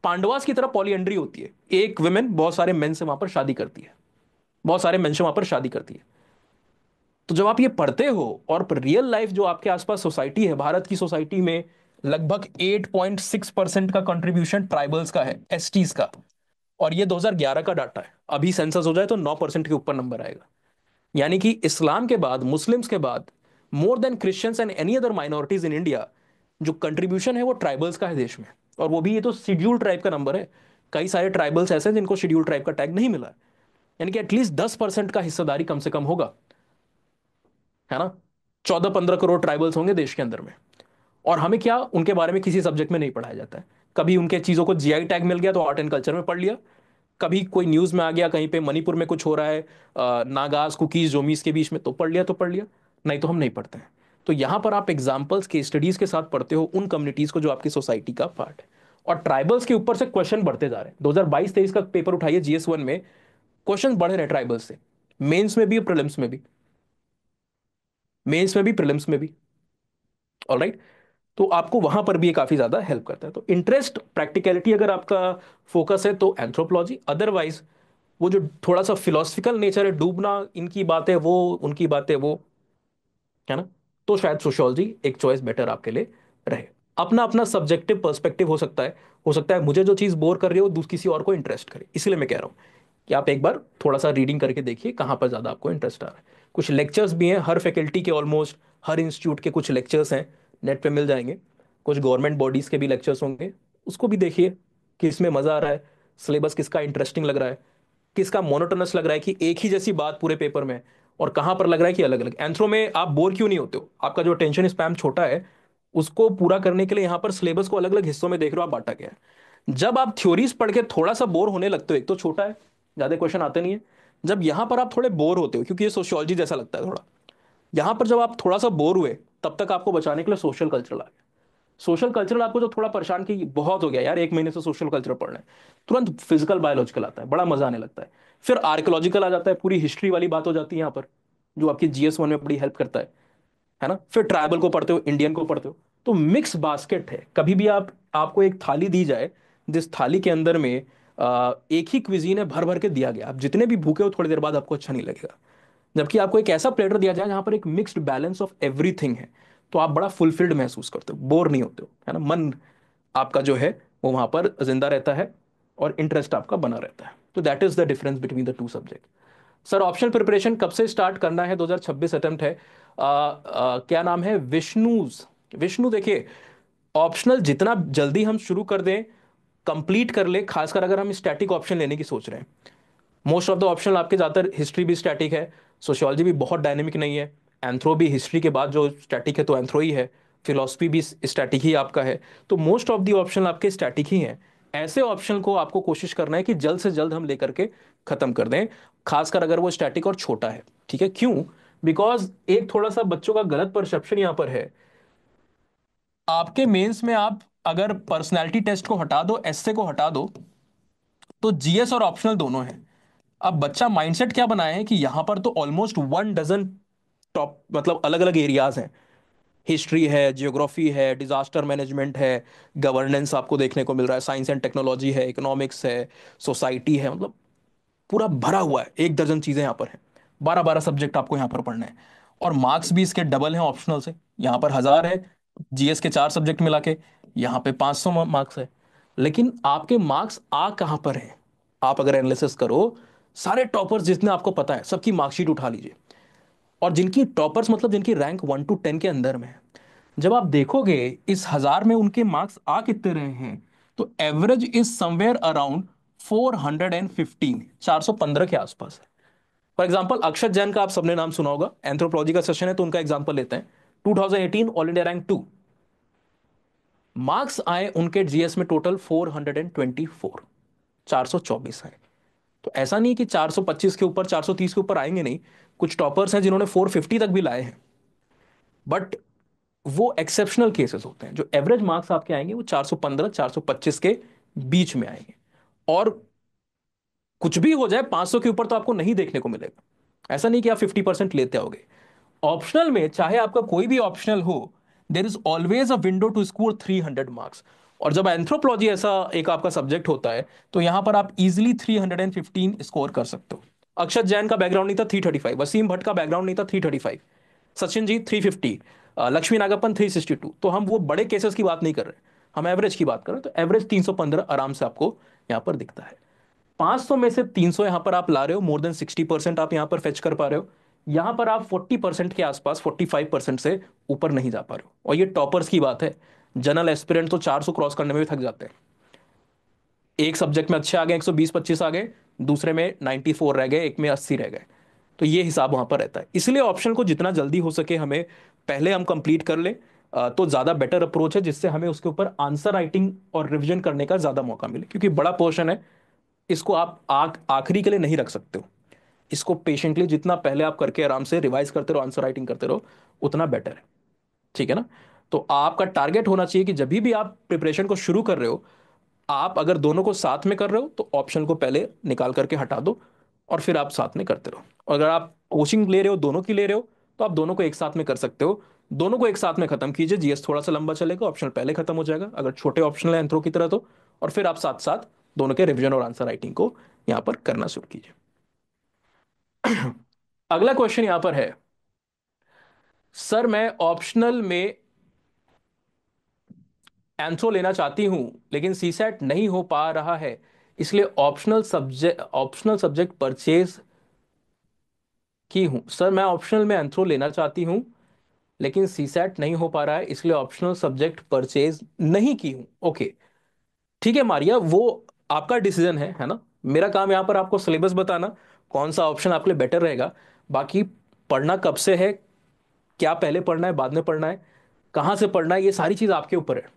पांडवास की तरह पॉलीएंड्री होती है, एक वुमेन बहुत सारे मेन से वहां पर शादी करती है, बहुत सारे मेन से वहां पर शादी करती है. तो जब आप ये पढ़ते हो, और रियल लाइफ जो आपके आसपास सोसाइटी है, भारत की सोसाइटी में लगभग 8.6% का कंट्रीब्यूशन ट्राइबल्स का है, एसटीज का. और ये 2011 का डाटा है, अभी सेंसस हो जाए तो 9% के ऊपर नंबर आएगा. यानी कि इस्लाम के बाद, मुस्लिम्स के बाद, more than Christians and any other minorities in India, जो कंट्रीब्यूशन है वो ट्राइबल्स का है देश में. और वो भी ये तो शेड्यूल ट्राइब का नंबर है. कई सारे ट्राइबल्स ऐसे हैं जिनको शेड्यूल ट्राइब का टैग नहीं मिला है. यानी कि एटलीस्ट 10% का हिस्सेदारी कम से कम होगा, है ना. 14-15 करोड़ ट्राइबल्स होंगे देश के अंदर में. और हमें क्या, उनके बारे में किसी सब्जेक्ट में नहीं पढ़ाया जाता है. कभी उनके चीज़ों को जीआई टैग मिल गया तो आर्ट एंड कल्चर में पढ़ लिया, कभी कोई न्यूज़ में आ गया कहीं पे मणिपुर में कुछ हो रहा है, नागाज कुकीज जोमीज के बीच में, तो पढ़ लिया, तो पढ़ लिया, नहीं तो हम नहीं पढ़ते हैं. तो यहाँ पर आप एग्जाम्पल्स के स्टडीज के साथ पढ़ते हो उन कम्युनिटीज को जो आपकी सोसाइटी का पार्ट है. और ट्राइबल्स के ऊपर से क्वेश्चन बढ़ते जा रहे हैं. 2022-23 का पेपर उठाइए जीएस 1 में, क्वेश्चन बढ़ रहे हैं ट्राइबल्स से, मेंस में भी, प्रीलिम्स में भी, मेंस में भी, प्रीलिम्स में भी. ऑलराइट. तो आपको वहां पर भी ये काफी ज्यादा हेल्प करता है. तो इंटरेस्ट, प्रैक्टिकलिटी अगर आपका फोकस है तो एंथ्रोपोलॉजी. अदरवाइज वो जो थोड़ा सा फिलोसफिकल नेचर है, डूबना, इनकी बातें वो, उनकी बातें वो, है ना, तो शायद सोशियोलॉजी एक चॉइस बेटर आपके लिए रहे. अपना अपना सब्जेक्टिव पर्सपेक्टिव हो सकता है, हो सकता है मुझे जो चीज़ बोर कर रही हो किसी और को इंटरेस्ट करे. इसलिए मैं कह रहा हूँ कि आप एक बार थोड़ा सा रीडिंग करके देखिए कहाँ पर ज़्यादा आपको इंटरेस्ट आ रहा है. कुछ लेक्चर्स भी हैं हर फैकल्टी के, ऑलमोस्ट हर इंस्टीट्यूट के कुछ लेक्चर्स हैं, नेट पे मिल जाएंगे. कुछ गवर्नमेंट बॉडीज़ के भी लेक्चर्स होंगे, उसको भी देखिए कि इसमें मज़ा आ रहा है, सिलेबस किसका इंटरेस्टिंग लग रहा है, किसका मोनोटोनस लग रहा है कि एक ही जैसी बात पूरे पेपर में, और कहाँ पर लग रहा है कि अलग अलग. एंथ्रो में आप बोर क्यों नहीं होते हो, आपका जो अटेंशन स्पैम छोटा है, उसको पूरा करने के लिए यहाँ पर सिलेबस को अलग अलग हिस्सों में देख रहे हो आप, बांटा गया है. जब आप थ्योरीज पढ़ के थोड़ा सा बोर होने लगते हो, एक तो छोटा है, ज्यादा क्वेश्चन आते नहीं है. जब यहाँ पर आप थोड़े बोर होते हो, क्योंकि ये सोशियोलॉजी जैसा लगता है थोड़ा, यहाँ पर जब आप थोड़ा सा बोर हुए, तब तक आपको बचाने के लिए सोशल कल्चरल आ गया. सोशल कल्चरल आपको जो थोड़ा परेशान की बहुत हो गया यार, 1 महीने से सोशल कल्चर पढ़ रहे हैं, तुरंत फिजिकल बायोलॉजिकल आता है, बड़ा मजा आने लगता है. फिर आर्कोलॉजिकल आ जाता है, पूरी हिस्ट्री वाली बात हो जाती है यहाँ पर, जो आपकी जीएस 1 में बड़ी हेल्प करता है ना. फिर ट्राइबल को पढ़ते हो, इंडियन को पढ़ते हो. तो मिक्स बास्केट है. कभी भी आपको एक थाली दी जाए, जिस थाली के अंदर में एक ही क्विजीन है, भर भर के दिया गया, आप जितने भी भूखे हो थोड़ी देर बाद आपको अच्छा नहीं लगेगा. जबकि आपको एक ऐसा प्लेटर दिया जाए जहां पर एक मिक्स्ड बैलेंस ऑफ एवरीथिंग है, तो आप बड़ा फुलफिल्ड महसूस करते हो, बोर नहीं होते हो, है ना. मन आपका जो है वो वहां पर जिंदा रहता है, और इंटरेस्ट आपका बना रहता है. तो that is the difference between the two subject. Sir optional preparation कब से स्टार्ट करना है, 2026 अटेम्प्ट है. क्या नाम है, विष्णुज, विष्णु. देखिए, ऑप्शनल जितना जल्दी हम शुरू कर दें, कंप्लीट कर ले, खासकर अगर हम स्टैटिक ऑप्शन लेने की सोच रहे हैं. मोस्ट ऑफ द ऑप्शन आपके ज़्यादातर, हिस्ट्री भी स्टैटिक है, सोशियोलॉजी भी बहुत डायनेमिक नहीं है, एंथ्रो भी हिस्ट्री के बाद जो स्टैटिक है तो एंथ्रो ही है, फिलोसफी भी स्टैटिक ही आपका है। तो मोस्ट ऑफ दी ऑप्शन आपके स्टैटिक ही हैं। ऐसे ऑप्शन को आपको कोशिश करना है कि जल्द से जल्द हम लेकर के खत्म कर दें, खासकर अगर वो स्टैटिक और छोटा है। ठीक है, क्यों? बिकॉज एक थोड़ा सा बच्चों का गलत परसेप्शन यहां पर है। आपके मेंस में आप अगर पर्सनैलिटी टेस्ट को हटा दो, एसए को हटा दो, तो जीएस और ऑप्शनल दोनों हैं। अब बच्चा माइंडसेट क्या बनाया है कि यहां पर तो ऑलमोस्ट 1 डजन टॉप मतलब अलग अलग एरियाज हैं। हिस्ट्री है, जियोग्राफी है, डिजास्टर मैनेजमेंट है, गवर्नेंस आपको देखने को मिल रहा है, साइंस एंड टेक्नोलॉजी है, इकोनॉमिक्स है, सोसाइटी है, मतलब पूरा भरा हुआ है, 1 दर्जन चीजें यहाँ पर हैं। 12-12 सब्जेक्ट आपको यहाँ पर पढ़ने हैं। और मार्क्स भी इसके डबल हैं ऑप्शनल से। यहाँ पर 1000 है, जीएस के 4 सब्जेक्ट मिला के, यहाँ पे 500 मार्क्स है। लेकिन आपके मार्क्स आ कहाँ पर हैं? आप अगर एनालिसिस करो, सारे टॉपर्स जितने आपको पता है सबकी मार्कशीट उठा लीजिए, और जिनकी टॉपर्स मतलब जिनकी रैंक 1 to 10 के अंदर में है, जब आप देखोगे इस 1000 में उनके मार्क्स आ कितने रहे हैं, तो एवरेज इज समवेयर अराउंड 415, 415 के आसपास है। फॉर एग्जाम्पल अक्षत जैन का आप सबने नाम सुना होगा, एंथ्रोपोलॉजी का सेशन है तो उनका एग्जाम्पल लेते हैं। 2018 ऑल इंडिया रैंक 2, मार्क्स आए उनके जीएस में टोटल 424, 424 है। तो ऐसा नहीं कि 425 के ऊपर, 430 के ऊपर आएंगे नहीं। कुछ टॉपर्स हैं जिन्होंने 450 तक भी लाए हैं, बट वो एक्सेप्शनल केसेस होते हैं। जो एवरेज मार्क्स आपके आएंगे वो 415 425 के बीच में आएंगे। और कुछ भी हो जाए 500 के ऊपर तो आपको नहीं देखने को मिलेगा। ऐसा नहीं कि आप 50% लेते आओगे। ऑप्शनल में चाहे आपका कोई भी ऑप्शनल हो, there is always a window to score 300 marks. और जब एंथ्रोपोलॉजी ऐसा एक आपका सब्जेक्ट होता है, तो यहां पर आप इजिली 315 स्कोर कर सकते हो। अक्षत जैन का बैकग्राउंड नहीं था 335, वसीम भट्ट का बैकग्राउंड नहीं था 335, सचिन जी 350, लक्ष्मी नागप्पन 362। तो हम वो बड़े केसेस की बात नहीं कर रहे, हम एवरेज की बात कर रहे हैं। तो एवरेज 315 आराम से आपको यहाँ पर दिखता है। 500 में से 300 यहां पर आप ला रहे हो, मोर देन 60% आप यहां पर फेच कर पा रहे हो। यहां पर आप 40% के आसपास, 45% से ऊपर नहीं जा पा रहे हो, और ये टॉपर्स की बात है। जनरल एस्पिरेंट तो 400 क्रॉस करने में भी थक जाते हैं। एक सब्जेक्ट में अच्छे आ गए, 120-25 आ गए, दूसरे में 94 रह गए, एक में 80 रह गए। तो ये हिसाब वहां पर रहता है। इसलिए ऑप्शन को जितना जल्दी हो सके हमें पहले हम कंप्लीट कर लें, तो ज्यादा बेटर अप्रोच है, जिससे हमें उसके ऊपर आंसर राइटिंग और रिवीजन करने का ज्यादा मौका मिले, क्योंकि बड़ा पोर्शन है। इसको आप आखिरी के लिए नहीं रख सकते हो। इसको पेशेंटली जितना पहले आप करके आराम से रिवाइज करते रहो, आंसर राइटिंग करते रहो, उतना बेटर है। ठीक है ना? तो आपका टारगेट होना चाहिए कि जब भी आप प्रिपरेशन को शुरू कर रहे हो, आप अगर दोनों को साथ में कर रहे हो तो ऑप्शन को पहले निकाल करके हटा दो, और फिर आप साथ में करते रहो। और अगर आप कोचिंग ले रहे हो, दोनों की ले रहे हो, तो आप दोनों को एक साथ में कर सकते हो। दोनों को एक साथ में खत्म कीजिए, जीएस थोड़ा सा लंबा चलेगा, ऑप्शन पहले खत्म हो जाएगा अगर छोटे ऑप्शनल है एंथ्रो की तरह तो। और फिर आप साथ साथ दोनों के रिवीजन और आंसर राइटिंग को यहां पर करना शुरू कीजिए। अगला क्वेश्चन यहां पर है, सर मैं ऑप्शनल में एंथ्रो लेना चाहती हूं, लेकिन सीसेट नहीं हो पा रहा है, इसलिए ऑप्शनल सब्जेक्ट परचेज की हूं। सर मैं ऑप्शनल में एंथ्रो लेना चाहती हूं, लेकिन सीसेट नहीं हो पा रहा है, इसलिए ऑप्शनल सब्जेक्ट परचेज नहीं की हूं। ओके, ठीक है मारिया, वो आपका डिसीजन है ना? मेरा काम यहां पर आपको सिलेबस बताना, कौन सा ऑप्शन आपके लिए बेटर रहेगा। बाकी पढ़ना कब से है, क्या पहले पढ़ना है बाद में पढ़ना है, कहाँ से पढ़ना है, ये सारी चीज़ आपके ऊपर है।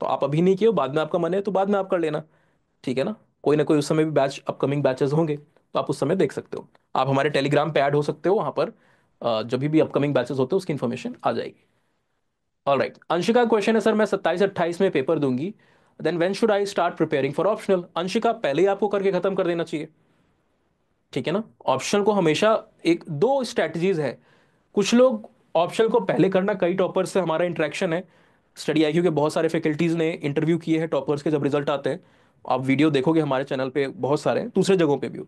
तो आप अभी नहीं किए हो, बाद में आपका मन है तो बाद में आप कर लेना। ठीक है ना? कोई ना कोई उस समय भी बैच, अपकमिंग बैचेस होंगे, तो आप उस समय देख सकते हो। आप हमारे टेलीग्राम पे ऐड हो सकते हो, वहां पर जब भी अपकमिंग बैचेस होते हैं उसकी इन्फॉर्मेशन आ जाएगी। ऑल राइट, अंशिका क्वेश्चन है, सर मैं 27-28 में पेपर दूंगी, then when should I start preparing for optional? Anshika, पहले ही आपको करके खत्म कर देना चाहिए। ठीक है ना? ऑप्शनल को हमेशा एक दो स्ट्रैटेजीज है। कुछ लोग ऑप्शनल को पहले करना, कई टॉपर्स से हमारा इंटरेक्शन है, स्टडी आईक्यू के बहुत सारे फैकल्टीज ने इंटरव्यू किए हैं टॉपर्स के, जब रिजल्ट आते हैं आप वीडियो देखोगे हमारे चैनल पे, बहुत सारे हैं, दूसरे जगहों पे भी हो।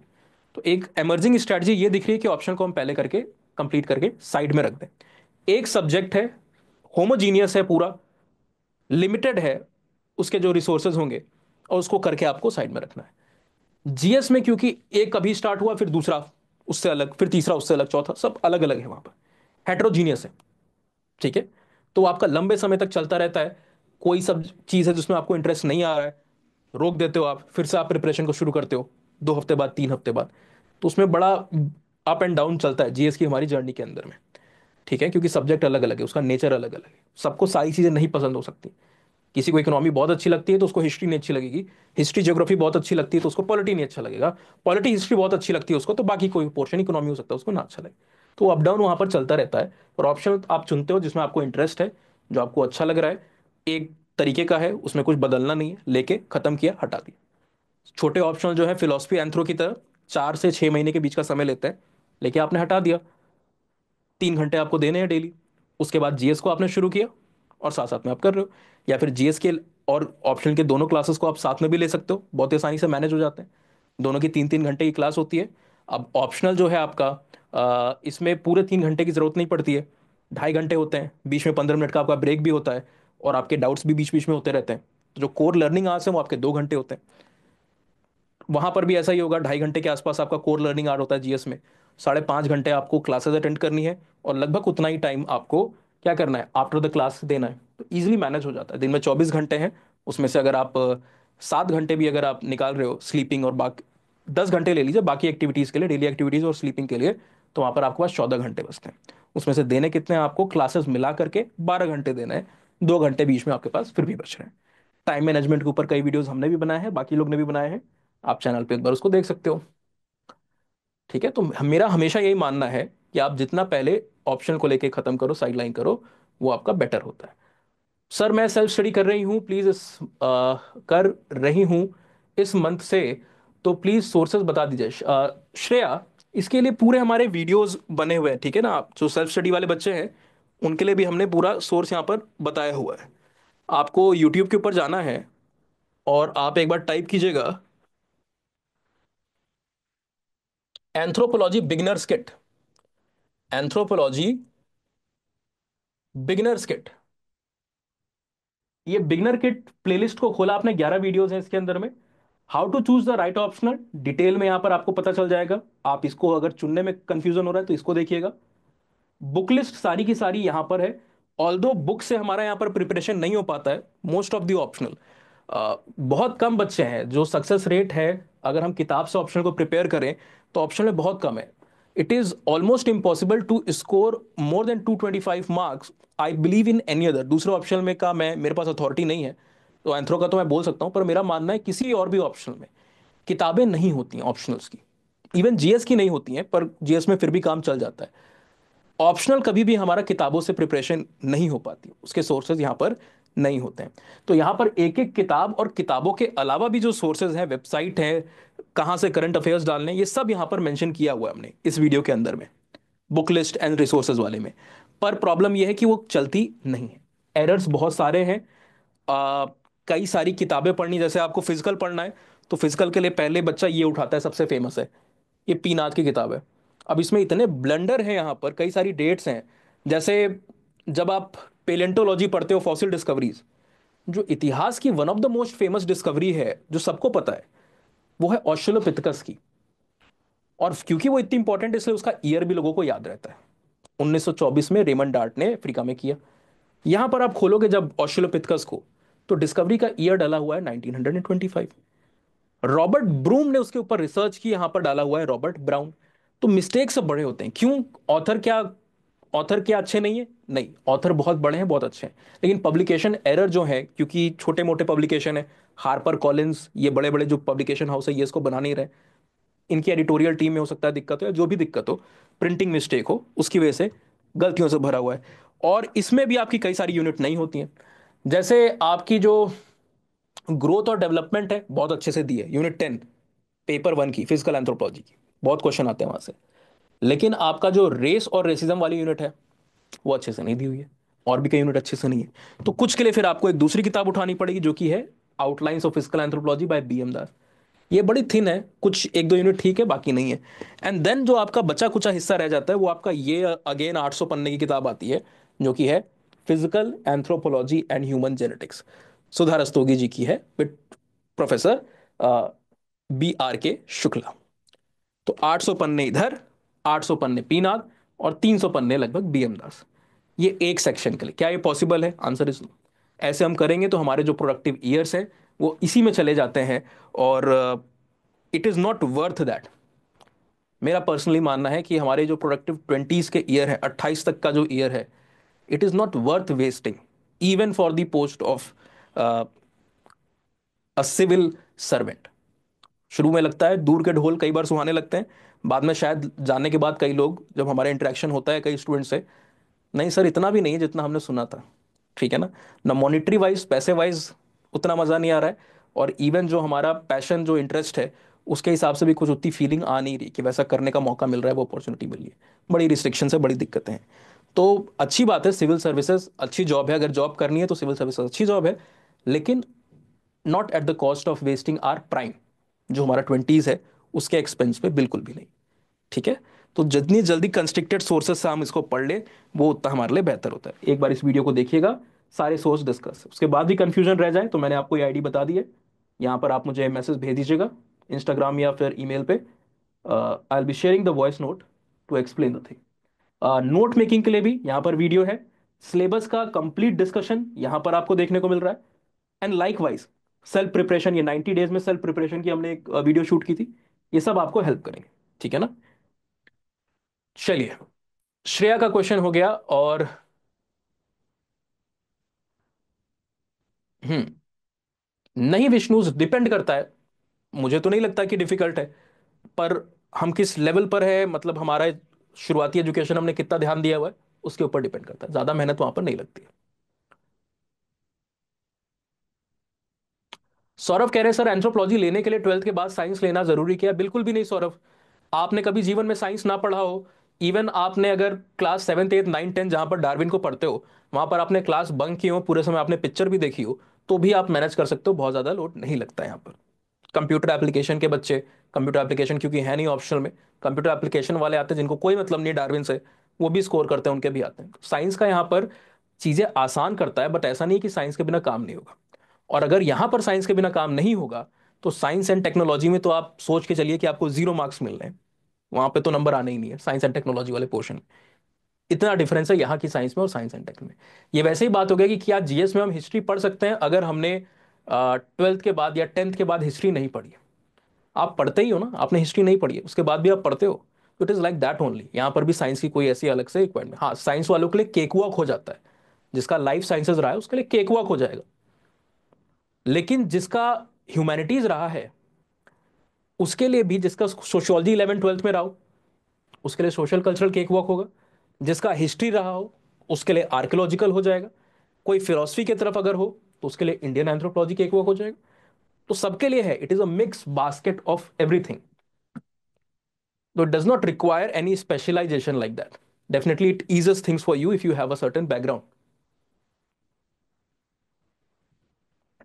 तो एक एमर्जिंग स्ट्रैटेजी ये दिख रही है कि ऑप्शन को हम पहले करके कंप्लीट करके साइड में रख दें। एक सब्जेक्ट है, होमोजीनियस है पूरा, लिमिटेड है उसके जो रिसोर्सेज होंगे, और उसको करके आपको साइड में रखना है। जीएस में क्योंकि एक कभी स्टार्ट हुआ, फिर दूसरा उससे अलग, फिर तीसरा उससे अलग, चौथा, सब अलग अलग है वहां पर, हेट्रोजीनियस है। ठीक है? तो आपका लंबे समय तक चलता रहता है। कोई सब चीज है जिसमें आपको इंटरेस्ट नहीं आ रहा है, रोक देते हो आप, फिर से आप प्रिपरेशन को शुरू करते हो 2 हफ्ते बाद, 3 हफ्ते बाद। तो उसमें बड़ा अप एंड डाउन चलता है जीएस की हमारी जर्नी के अंदर में। ठीक है, क्योंकि सब्जेक्ट अलग अलग है, उसका नेचर अलग अलग है, सबको सारी चीज़ें नहीं पसंद हो सकती। किसी को इकोनॉमी बहुत अच्छी लगती है तो उसको हिस्ट्री नहीं अच्छी लगेगी, हिस्ट्री ज्योग्राफी बहुत अच्छी लगती है तो उसको पॉलिटी नहीं अच्छा लगेगा, पॉलिटी हिस्ट्री बहुत अच्छी लगती है उसको, तो बाकी कोई पोर्शन इकोनॉमी हो सकता है उसको ना अच्छा लगे। तो अप डाउन वहाँ पर चलता रहता है। और ऑप्शन आप चुनते हो जिसमें आपको इंटरेस्ट है, जो आपको अच्छा लग रहा है, एक तरीके का है, उसमें कुछ बदलना नहीं है, लेके खत्म किया, हटा दिया। छोटे ऑप्शनल जो है फिलोसफी एंथ्रो की तरह 4 से 6 महीने के बीच का समय लेते हैं, लेके आपने हटा दिया, 3 घंटे आपको देने हैं डेली। उसके बाद जीएस को आपने शुरू किया और साथ साथ में आप कर रहे हो, या फिर जीएस के और ऑप्शनल के दोनों क्लासेस को आप साथ में भी ले सकते हो, बहुत ही आसानी से मैनेज हो जाते हैं। दोनों की 3 3 घंटे की क्लास होती है। अब ऑप्शनल जो है आपका, इसमें पूरे 3 घंटे की जरूरत नहीं पड़ती है, 2.5 घंटे होते हैं, बीच में 15 मिनट का आपका ब्रेक भी होता है, और आपके डाउट्स भी बीच बीच में होते रहते हैं। तो जो कोर लर्निंग आवर्स है वो आपके 2 घंटे होते हैं। वहां पर भी ऐसा ही होगा, 2.5 घंटे के आसपास आपका कोर लर्निंग आवर होता है जीएस में। 5.5 घंटे आपको क्लासेस अटेंड करनी है, और लगभग उतना ही टाइम आपको क्या करना है, आफ्टर द क्लास देना है। तो इजीली मैनेज हो जाता है। दिन में 24 घंटे हैं, उसमें से अगर आप 7 घंटे भी अगर आप निकाल रहे हो स्लीपिंग, और बाकी 10 घंटे ले लीजिए बाकी एक्टिविटीज़ के लिए, डेली एक्टिविटीज़ और स्लीपिंग के लिए, तो वहाँ पर आपके पास 14 घंटे बचते हैं। उसमें से देने कितने हैं आपको, क्लासेस मिला करके 12 घंटे देना है, 2 घंटे बीच में आपके पास फिर भी बच रहे हैं। टाइम मैनेजमेंट के ऊपर कई वीडियोस हमने भी बनाए हैं, बाकी लोग ने भी बनाए हैं, आप चैनल पे एक बार उसको देख सकते हो। ठीक है, तो मेरा हमेशा यही मानना है कि आप जितना पहले ऑप्शन को लेके खत्म करो, साइडलाइन करो, वो आपका बेटर होता है। सर मैं सेल्फ स्टडी कर रही हूँ प्लीज, कर रही हूँ इस मंथ से, तो प्लीज सोर्सेज बता दीजिए। श्रेया, इसके लिए पूरे हमारे वीडियोस बने हुए हैं, ठीक है ना। आप जो सेल्फ स्टडी वाले बच्चे हैं उनके लिए भी हमने पूरा सोर्स यहाँ पर बताया हुआ है। आपको यूट्यूब के ऊपर जाना है और आप एक बार टाइप कीजिएगा, anthropology beginners kit, anthropology beginners kit. ये बिगिनर किट प्लेलिस्ट को खोला आपने, 11 वीडियोस हैं इसके अंदर में। How to choose the right optional detail में यहां पर आपको पता चल जाएगा। आप इसको अगर चुनने में कंफ्यूजन हो रहा है तो इसको देखिएगा। बुक लिस्ट सारी की सारी यहां पर है। ऑल्दो बुक से हमारा यहां पर प्रिपरेशन नहीं हो पाता है, मोस्ट ऑफ द ऑप्शनल, बहुत कम बच्चे हैं जो सक्सेस रेट है, अगर हम किताब से ऑप्शनल को प्रिपेयर करें तो ऑप्शनल में बहुत कम है। It is almost impossible to score more than 225 marks, I believe in any other. दूसरे ऑप्शनल में का मैं, मेरे पास अथॉरिटी नहीं है, तो एंथ्रो का तो मैं बोल सकता हूं, पर मेरा मानना है किसी और भी ऑप्शनल में किताबें नहीं होती हैं ऑप्शनल्स की। इवन जीएस की नहीं होती हैं, पर जीएस में फिर भी काम चल जाता है। ऑप्शनल कभी भी हमारा किताबों से प्रिपरेशन नहीं हो पाती, उसके सोर्सेज यहाँ पर नहीं होते हैं। तो यहाँ पर एक एक किताब और किताबों के अलावा भी जो सोर्सेज हैं, वेबसाइट है, कहाँ से करंट अफेयर्स डालने, ये सब यहाँ पर मेंशन किया हुआ है हमने इस वीडियो के अंदर में, बुक लिस्ट एंड रिसोर्सेज वाले में। पर प्रॉब्लम यह है कि वो चलती नहीं है, एरर्स बहुत सारे हैं। आ, कई सारी किताबें पढ़नी, जैसे आपको फिजिकल पढ़ना है तो फिजिकल के लिए पहले बच्चा ये उठाता है, सबसे फेमस है, ये पीनाथ की किताब है। अब इसमें इतने ब्लंडर हैं, यहाँ पर कई सारी डेट्स हैं। जैसे जब आप पेलेंटोलॉजी पढ़ते हो, फॉसिल डिस्कवरीज, जो इतिहास की one of the most famous discovery है जो सबको पता है, वो है ऑस्ट्रेलोपिथेकस की। और क्योंकि वो इतनी इंपॉर्टेंट है इसलिए उसका ईयर भी लोगों को याद रहता है। 1924 में रेमंड डार्ट ने अफ्रीका में किया। यहां पर आप खोलोगे जब ऑस्ट्रेलोपिथेकस को, तो डिस्कवरी का ईयर डाला हुआ है 1925। रॉबर्ट ब्रूम ने उसके ऊपर रिसर्च की, यहां पर डाला हुआ है रॉबर्ट ब्राउन। तो मिस्टेक सब बड़े होते हैं, क्यों? ऑथर क्या, ऑथर क्या अच्छे नहीं है? नहीं, ऑथर बहुत बड़े हैं, बहुत अच्छे हैं, लेकिन पब्लिकेशन एरर जो है, क्योंकि छोटे मोटे पब्लिकेशन है, हार्पर कॉलिंस, ये बड़े बड़े जो पब्लिकेशन हाउस है ये इसको बना नहीं रहे, इनकी एडिटोरियल टीम में हो सकता है दिक्कत हो, या जो भी दिक्कत हो, प्रिंटिंग मिस्टेक हो, उसकी वजह से गलतियों से भरा हुआ है। और इसमें भी आपकी कई सारी यूनिट नहीं होती हैं। जैसे आपकी जो ग्रोथ और डेवलपमेंट है बहुत अच्छे से दी है, यूनिट 10 पेपर 1 की फिजिकल एंथ्रोपोलॉजी की, बहुत क्वेश्चन आते हैं वहां से। लेकिन आपका जो रेस और रेसिज्म वाली यूनिट है वो अच्छे से नहीं दी हुई है, और भी कई यूनिट अच्छे से नहीं है। तो कुछ के लिए फिर आपको एक दूसरी किताब उठानी पड़ेगी, जो कि है outlines of physical anthropology by B M Das. ये बड़ी थिन है, कुछ एक दो यूनिट ठीक है, बाकी नहीं है। एंड देन जो आपका बचा कुचा हिस्सा रह जाता है वो आपका ये अगेन 800 पन्ने की किताब आती है, जो कि है physical anthropology and human genetics, Sudha Rastogi ji की है, with professor B R K Shukla. तो 800 पन्ने इधर, 800 पन्ने पीनाग, और 300 पन्ने लगभग बीएम दास। ये एक सेक्शन के लिए क्या ये पॉसिबल है? Answer is no. ऐसे हम करेंगे तो हमारे जो प्रोडक्टिव ईयर्स हैं वो इसी में चले जाते हैं, और it is not worth that. मेरा पर्सनली मानना है कि हमारे जो प्रोडक्टिव ट्वेंटीज के ईयर है, 28 तक का जो ईयर है, it is not worth wasting even for the post of a civil servant. शुरू में लगता है, दूर के ढोल कई बार सुहाने लगते हैं, बाद में शायद जानने के बाद कई लोग, जब हमारे इंटरेक्शन होता है कई स्टूडेंट से, नहीं सर इतना भी नहीं है जितना हमने सुना था। ठीक है ना, ना मॉनिटरी वाइज, पैसे वाइज उतना मज़ा नहीं आ रहा है, और इवन जो हमारा पैशन, जो इंटरेस्ट है, उसके हिसाब से भी कुछ उतनी फीलिंग आ नहीं रही कि वैसा करने का मौका मिल रहा है, वो अपॉर्चुनिटी मिल रही है। बड़ी रिस्ट्रिक्शन है, बड़ी दिक्कतें हैं। तो अच्छी बात है, सिविल सर्विसेज अच्छी जॉब है, अगर जॉब करनी है तो सिविल सर्विसेज अच्छी जॉब है, लेकिन not at the cost of wasting our prime. जो हमारा ट्वेंटीज़ है उसके एक्सपेंस पे बिल्कुल भी नहीं। ठीक है, तो जितनी जल्दी कंस्ट्रक्टेड सोर्सेस से हम इसको पढ़ ले, वो उतना हमारे लिए बेहतर होता है। एक बार इस वीडियो को देखिएगा, सारे सोर्स डिस्कस, उसके बाद भी कंफ्यूजन रह जाए तो मैंने आपको ये आईडी बता दी है, यहाँ पर आप मुझे मैसेज भेज दीजिएगा, इंस्टाग्राम या फिर ईमेल पे। I will be sharing the voice note to explain the thing. Note making के लिए भी यहाँ पर वीडियो है, सिलेबस का कंप्लीट डिस्कशन यहाँ पर आपको देखने को मिल रहा है। And like wise self preparation, ये 90 डेज में सेल्फ प्रिपरेशन की हमने एक वीडियो शूट की थी, ये सब आपको हेल्प करेंगे। ठीक है ना, चलिए, श्रेया का क्वेश्चन हो गया। और नहीं विष्णु, डिपेंड करता है, मुझे तो नहीं लगता कि डिफिकल्ट है, पर हम किस लेवल पर है, मतलब हमारा शुरुआती एजुकेशन हमने कितना ध्यान दिया हुआ है, उसके ऊपर डिपेंड करता है, ज्यादा मेहनत वहां पर नहीं लगती है। सौरभ कह रहे हैं सर एंथ्रोपोलॉजी लेने के लिए ट्वेल्थ के बाद साइंस लेना जरूरी क्या है? बिल्कुल भी नहीं सौरभ, आपने कभी जीवन में साइंस ना पढ़ा हो, इवन आपने अगर क्लास सेवन्थ एथ नाइन टेंथ जहां पर डार्विन को पढ़ते हो, वहां पर आपने क्लास बंक की हो, पूरे समय आपने पिक्चर भी देखी हो, तो भी आप मैनेज कर सकते हो, बहुत ज्यादा लोड नहीं लगता है यहाँ पर। कंप्यूटर एप्लीकेशन के बच्चे, कंप्यूटर एप्लीकेशन क्योंकि है नहीं ऑप्शनल में, कंप्यूटर एप्लीकेशन वाले आते हैं जिनको कोई मतलब नहीं डार्विन से, वो भी स्कोर करते हैं, उनके भी आते हैं। साइंस का यहाँ पर चीजें आसान करता है, बट ऐसा नहीं कि साइंस के बिना काम नहीं होगा। और अगर यहां पर साइंस के बिना काम नहीं होगा, तो साइंस एंड टेक्नोलॉजी में तो आप सोच के चलिए कि आपको 0 मार्क्स मिल रहे हैं, वहां पे तो नंबर आने ही नहीं है साइंस एंड टेक्नोलॉजी वाले पोर्शन। इतना डिफरेंस है यहाँ की साइंस में और साइंस एंड टेक में। ये वैसे ही बात हो गई कि क्या जीएस में हम हिस्ट्री पढ़ सकते हैं अगर हमने ट्वेल्थ के बाद या टेंथ के बाद हिस्ट्री नहीं पढ़ी है? आप पढ़ते ही हो ना, आपने हिस्ट्री नहीं पढ़ी है उसके बाद भी आप पढ़ते हो, तो it is like that only. यहाँ पर भी साइंस की कोई ऐसी अलग से रिक्वायरमेंट, हाँ साइंस वालों के लिए केक वॉक हो जाता है, जिसका लाइफ साइंसेज रहा है उसके लिए केक वॉक हो जाएगा, लेकिन जिसका ह्यूमैनिटीज रहा है उसके लिए भी, जिसका सोशियोलॉजी 11 12 में रहा हो उसके लिए सोशल कल्चरल केक वॉक होगा, जिसका हिस्ट्री रहा हो उसके लिए आर्कियोलॉजिकल हो जाएगा, कोई फिलोसफी की तरफ अगर हो तो उसके लिए इंडियन एंथ्रोपोलॉजी केक वॉक हो जाएगा। तो सबके लिए है, it is a mix basket of everything, तो it does not require any specialisation like that. Definitely it eases things for you if you have a certain background.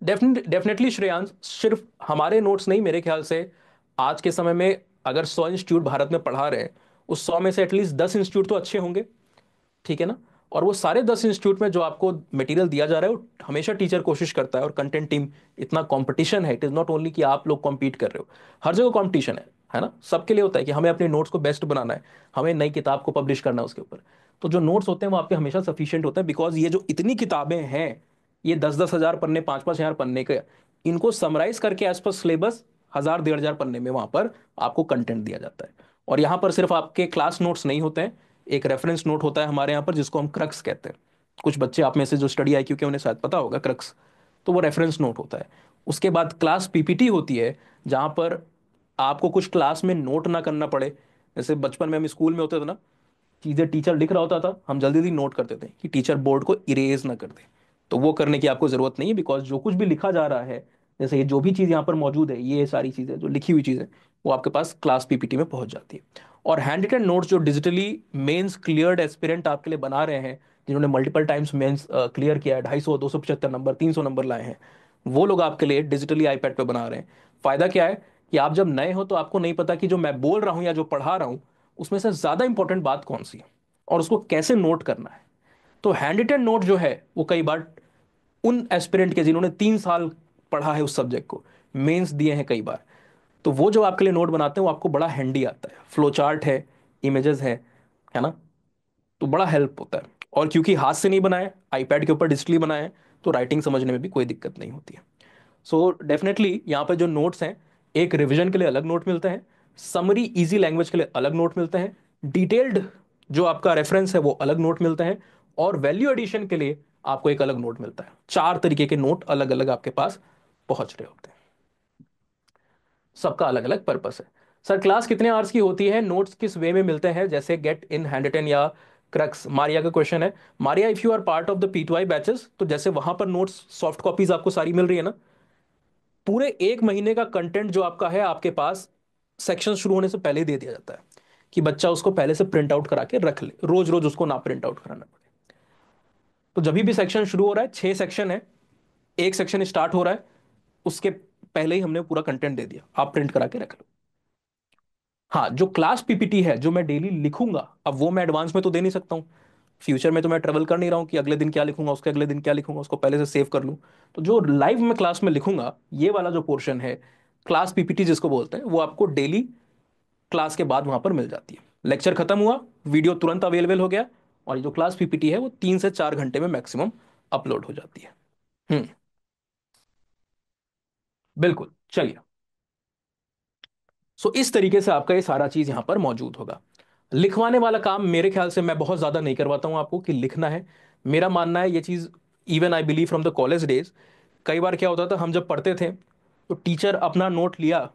Definitely Shreyansh, सिर्फ हमारे notes नहीं, मेरे ख्याल से आज के समय में अगर 100 इंस्टीट्यूट भारत में पढ़ा रहे हैं, उस 100 में से एटलीस्ट 10 इंस्टीट्यूट तो अच्छे होंगे। ठीक है ना, और वो सारे 10 इंस्टीट्यूट में जो आपको मटेरियल दिया जा रहा है, वो हमेशा टीचर कोशिश करता है, और कंटेंट टीम, इतना कंपटीशन है, इट इज नॉट ओनली कि आप लोग कॉम्पीट कर रहे हो, हर जगह कंपटीशन है ना, सबके लिए होता है कि हमें अपने नोट्स को बेस्ट बनाना है, हमें नई किताब को पब्लिश करना है उसके ऊपर। तो जो नोट्स होते हैं वो आपके हमेशा सफिशियंट होते हैं, बिकॉज ये जो इतनी किताबें हैं, ये 10 10 हज़ार पन्ने, 5 5 हज़ार पन्ने के, इनको समराइज करके एज पर सिलेबस 1000 1,500 पन्ने में वहां पर आपको कंटेंट दिया जाता है। और यहाँ पर सिर्फ आपके क्लास नोट्स नहीं होते हैं, एक रेफरेंस नोट होता है हमारे यहाँ पर जिसको हम क्रक्स कहते हैं। कुछ बच्चे आप में से जो स्टडी आई क्योंकि उन्हें शायद पता होगा क्रक्स, तो वो रेफरेंस नोट होता है। उसके बाद क्लास पीपीटी होती है, जहाँ पर आपको कुछ क्लास में नोट ना करना पड़े। जैसे बचपन में हम स्कूल में होते थे ना, चीज़ें टीचर लिख रहा होता था, हम जल्दी जल्दी नोट करते थे कि टीचर बोर्ड को इरेज ना कर दे, तो वो करने की आपको ज़रूरत नहीं है, बिकॉज जो कुछ भी लिखा जा रहा है, जैसे ये जो भी चीज़ यहाँ पर मौजूद है, ये सारी चीज़ें जो लिखी हुई चीज़ें, वो आपके पास क्लास पीपीटी में पहुंच जाती है। और हैंड रिटन नोट्स जो डिजिटली मेंस क्लियर्ड एस्पिरेंट आपके लिए बना रहे हैं, जिन्होंने मल्टीपल टाइम्स मेंस क्लियर किया है, 250 275 नंबर, 300 नंबर लाए हैं, वो लोग आपके लिए डिजिटली आईपैड पे बना रहे हैं। फायदा क्या है कि आप जब नए हो तो आपको नहीं पता कि जो मैं बोल रहा हूँ या जो पढ़ा रहा हूँ, उसमें से ज़्यादा इंपॉर्टेंट बात कौन सी है और उसको कैसे नोट करना है। तो हैंड रिटन नोट जो है वो कई बार उन एस्पिरेंट के जिन्होंने 3 साल पढ़ा है उस सब्जेक्ट को, मेंस दिए हैं कई बार, तो वो जो आपके लिए नोट बनाते हैं वो आपको बड़ा हैंडी आता है, फ्लो चार्ट है, इमेजेस है ना, तो बड़ा हेल्प होता है। और क्योंकि हाथ से नहीं बनाए, आईपैड के ऊपर डिजिटली बनाए हैं, तो राइटिंग समझने में भी कोई दिक्कत नहीं होती है। सो डेफिनेटली यहाँ पर जो नोट्स हैं, एक रिवीजन के लिए अलग नोट मिलते हैं, समरी इजी लैंग्वेज के लिए अलग नोट मिलते हैं, डिटेल्ड जो आपका रेफरेंस है वो अलग नोट मिलते हैं, और वैल्यू एडिशन के लिए आपको एक अलग नोट मिलता है। चार तरीके के नोट अलग अलग आपके पास पहुंच रहे होते हैं, सबका अलग अलग पर्पस है। सर क्लास कितने आवर्स की होती है, नोट्स किस वे में मिलते हैं, जैसे गेट इन हैंडटेन या क्रक्स? मारिया का क्वेश्चन है। Maria, if you are part of the P two I batches, तो जैसे वहां पर नोट्स सॉफ्ट कॉपीज आपको सारी मिल रही है ना, पूरे एक महीने का कंटेंट जो आपका है आपके पास सेक्शन शुरू होने से पहले ही दे दिया जाता है, कि बच्चा उसको पहले से प्रिंट आउट करा के रख ले, रोज रोज उसको ना प्रिंट आउट कराना पड़े। तो जब भी सेक्शन शुरू हो रहा है, 6 सेक्शन है, एक सेक्शन स्टार्ट हो रहा है, उसके पहले ही हमने पूरा कंटेंट दे दिया, आप प्रिंट करा के रख लो। हाँ, जो क्लास पीपीटी है जो मैं डेली लिखूंगा, अब वो मैं एडवांस में तो दे नहीं सकता हूँ, फ्यूचर में तो मैं ट्रेवल कर नहीं रहा हूँ कि अगले दिन क्या लिखूंगा, उसके अगले दिन क्या लिखूंगा, उसको पहले से सेव कर लूँ। तो जो लाइव में क्लास में लिखूंगा, ये वाला जो पोर्शन है, क्लास पीपीटी जिसको बोलते हैं, वो आपको डेली क्लास के बाद वहां पर मिल जाती है। लेक्चर खत्म हुआ, वीडियो तुरंत अवेलेबल हो गया, और ये जो क्लास पीपीटी है वो 3 से 4 घंटे में मैक्सिमम अपलोड हो जाती है। हम्म। बिल्कुल, चलिए। सो इस तरीके से आपका ये सारा चीज यहां पर मौजूद होगा। लिखवाने वाला काम मेरे ख्याल से मैं बहुत ज्यादा नहीं करवाता हूं आपको कि लिखना है। मेरा मानना है ये चीज, even I believe from the college days, कई बार क्या होता था, हम जब पढ़ते थे तो टीचर अपना नोट लिया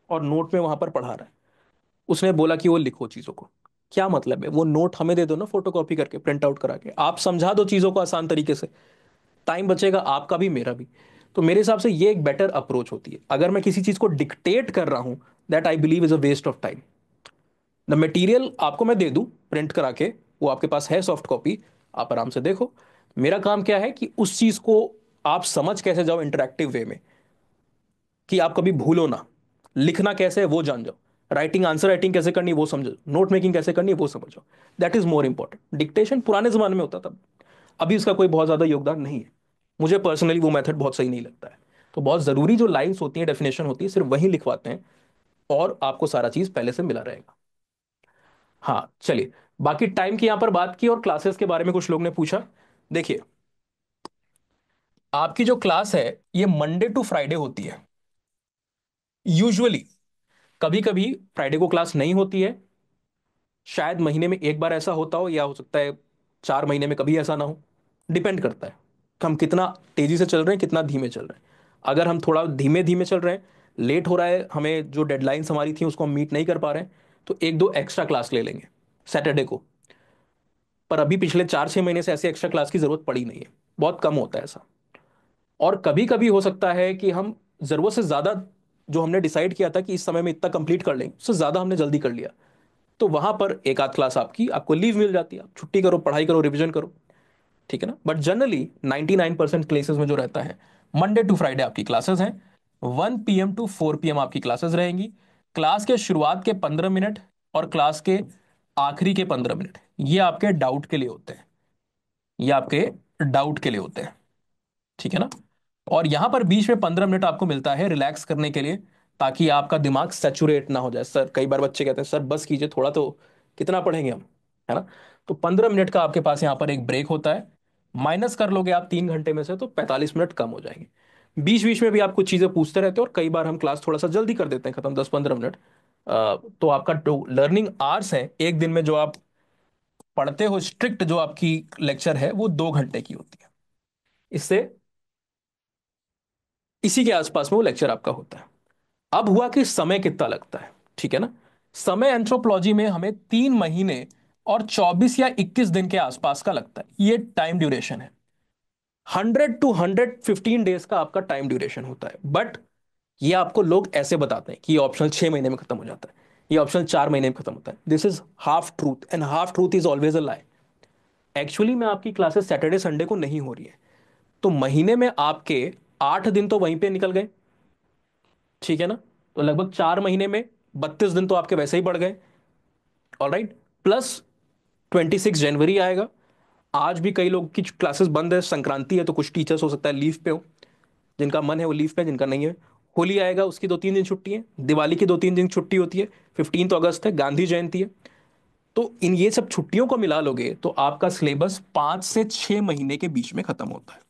और नोट में वहां पर पढ़ा रहा है, उसने बोला कि वो लिखो चीजों को। क्या मतलब है, वो नोट हमें दे दो ना, फोटो कॉपी करके प्रिंट आउट करा के, आप समझा दो चीजों को आसान तरीके से, टाइम बचेगा आपका भी मेरा भी। तो मेरे हिसाब से ये एक बेटर अप्रोच होती है। अगर मैं किसी चीज को डिक्टेट कर रहा हूं, that I believe is a waste of time. The material आपको मैं दे दूं प्रिंट करा के, वो आपके पास है सॉफ्ट कॉपी, आप आराम से देखो। मेरा काम क्या है कि उस चीज को आप समझ कैसे जाओ इंटरेक्टिव वे में, कि आप कभी भूलो ना। लिखना कैसे है वो जान जाओ, राइटिंग आंसर राइटिंग कैसे करनी है वो समझो, नोट मेकिंग कैसे करनी है वो समझो। That is more important. Dictation पुराने जमाने में होता था, अभी उसका कोई बहुत ज्यादा योगदान नहीं है। मुझे पर्सनली वो मेथड बहुत सही नहीं लगता है। तो बहुत जरूरी जो लाइंस होती हैं, डेफिनेशन होती है, सिर्फ वही लिखवाते हैं, और आपको सारा चीज पहले से मिला रहेगा। हाँ चलिए, बाकी टाइम की यहां पर बात की और क्लासेस के बारे में कुछ लोग ने पूछा। देखिए, आपकी जो क्लास है ये मंडे टू फ्राइडे होती है यूजुअली। कभी कभी फ्राइडे को क्लास नहीं होती है, शायद महीने में एक बार ऐसा होता हो, या हो सकता है 4 महीने में कभी ऐसा ना हो। डिपेंड करता है कि हम कितना तेजी से चल रहे हैं, कितना धीमे चल रहे हैं। अगर हम थोड़ा धीमे धीमे चल रहे हैं, लेट हो रहा है, हमें जो डेडलाइंस हमारी थी उसको हम मीट नहीं कर पा रहे हैं, तो एक दो एक्स्ट्रा क्लास ले लेंगे सैटरडे को। पर अभी पिछले 4-6 महीने से ऐसे एक्स्ट्रा क्लास की जरूरत पड़ी नहीं है, बहुत कम होता है ऐसा। और कभी कभी हो सकता है कि हम जरूरत से ज्यादा, जो हमने डिसाइड किया था कि इस समय में इतना कंप्लीट कर लेंगे, उससे ज्यादा हमने जल्दी कर लिया, तो वहां पर एक आध क्लास आपको लीव मिल जाती है, आप छुट्टी करो, पढ़ाई करो, रिवीजन करो। ठीक है ना। बट जनरली 99% केसेस में जो रहता है, मंडे टू फ्राइडे आपकी क्लासेस हैं, 1 PM to 4 PM आपकी क्लासेस रहेंगी। क्लास के शुरुआत के 15 मिनट और क्लास के आखिरी के 15 मिनट, ये आपके डाउट के लिए होते हैं, ये आपके डाउट के लिए होते हैं। ठीक है ना। और यहां पर बीच में 15 मिनट आपको मिलता है रिलैक्स करने के लिए, ताकि आपका दिमाग सेचुरेट ना हो जाए। सर, कई बार बच्चे कहते हैं सर बस कीजिए थोड़ा, तो कितना पढ़ेंगे हम, है ना। तो 15 मिनट का आपके पास यहाँ पर एक ब्रेक होता है। माइनस कर लोगे आप 3 घंटे में से, तो 45 मिनट कम हो जाएंगे। बीच बीच में भी आप कुछ चीजें पूछते रहते हो, और कई बार हम क्लास थोड़ा सा जल्दी कर देते हैं खत्म, 10-15 मिनट। तो आपका जो लर्निंग आवर्स है एक दिन में, जो आप पढ़ते हो स्ट्रिक्ट, जो आपकी लेक्चर है वो 2 घंटे की होती है। इससे इसी के आसपास में वो लेक्चर आपका होता है। अब हुआ कि समय कितना लगता है, ठीक है ना। समय एंथ्रोपोलॉजी में हमें 3 महीने और 24 या 21 दिन के आसपास का लगता है, ये टाइम ड्यूरेशन है। 100 to 115 डेज का आपका टाइम ड्यूरेशन होता है। बट ये आपको लोग ऐसे बताते हैं कि ये ऑप्शनल 6 महीने में खत्म हो जाता है, ये ऑप्शनल 4 महीने में खत्म होता है। This is half truth, and half truth is always a lie. Actually में आपकी क्लासेस सैटरडे संडे को नहीं हो रही है, तो महीने में आपके 8 दिन तो वहीं पे निकल गए। ठीक है ना। तो लगभग 4 महीने में 32 दिन तो आपके वैसे ही बढ़ गए। ऑलराइट। प्लस 26 जनवरी आएगा। आज भी कई लोग की क्लासेस बंद है, संक्रांति है, तो कुछ टीचर्स हो सकता है लीव पे हो, जिनका मन है वो लीव पे, जिनका नहीं है। होली आएगा, उसकी 2-3 दिन छुट्टी है। दिवाली की 2-3 दिन छुट्टी होती है। 15 अगस्त है, गांधी जयंती है। तो इन ये सब छुट्टियों को मिला लोगे तो आपका सिलेबस 5 से 6 महीने के बीच में खत्म होता है।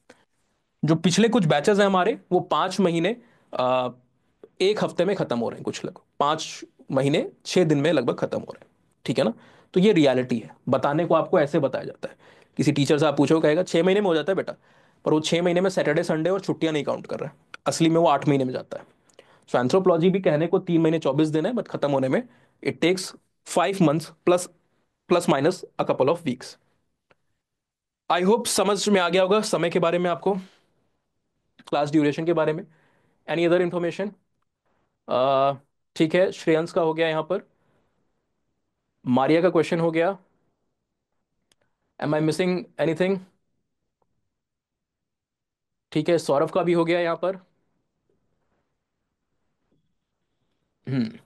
जो पिछले कुछ बैचेस हैं हमारे, वो 5 महीने, 1 हफ्ते में खत्म हो रहे हैं। कुछ लोग 5 महीने 6 दिन में लगभग खत्म हो रहे हैं। ठीक है ना। तो ये रियलिटी है, बताने को आपको ऐसे बताया जाता है। किसी टीचर से आप पूछो, कहेगा 6 महीने में हो जाता है बेटा, पर वो 6 महीने में सैटरडे संडे और छुट्टियां नहीं काउंट कर रहा है, असली में वो 8 महीने में जाता है। सो एंथ्रोपोलॉजी भी कहने को 3 महीने 24 दिन है, बट खत्म होने में it takes 5 months plus plus minus a couple of weeks. I hope समझ में आ गया होगा समय के बारे में आपको, क्लास ड्यूरेशन के बारे में। Any other information? ठीक है, श्रेयंस का हो गया यहाँ पर, मारिया का क्वेश्चन हो गया। Am I missing anything? ठीक है, सौरभ का भी हो गया यहाँ पर। हम्म।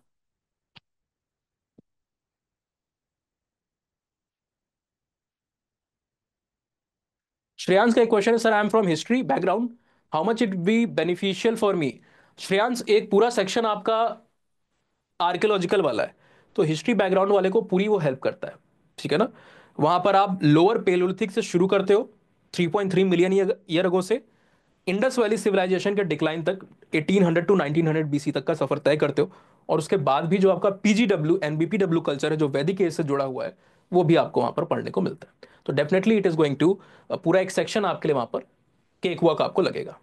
श्रेयांश का एक क्वेश्चन है, sir I am from history background, how much it be beneficial for me? Shreyansh, एक पूरा सेक्शन आपका आर्कियोलॉजिकल वाला है, तो हिस्ट्री बैकग्राउंड वाले को पूरी वो हेल्प करता है। ठीक है ना। वहां पर आप लोअर पेलोलिथिक से शुरू करते हो, 3.3 मिलियन ईयर अगो से इंडस वैली सिविलाइजेशन के डिक्लाइन तक 1800 टू 1900 बीसी तक का सफर तय करते हो। और उसके बाद भी जो आपका पीजीडब्ल्यू एनबीपीडब्ल्यू कल्चर है, जो वैदिक एज से जुड़ा हुआ है, वो भी आपको वहां पर पढ़ने को मिलता है। तो definitely it is going to, पूरा एक सेक्शन आपके लिए वहां पर केक वर्क आपको लगेगा,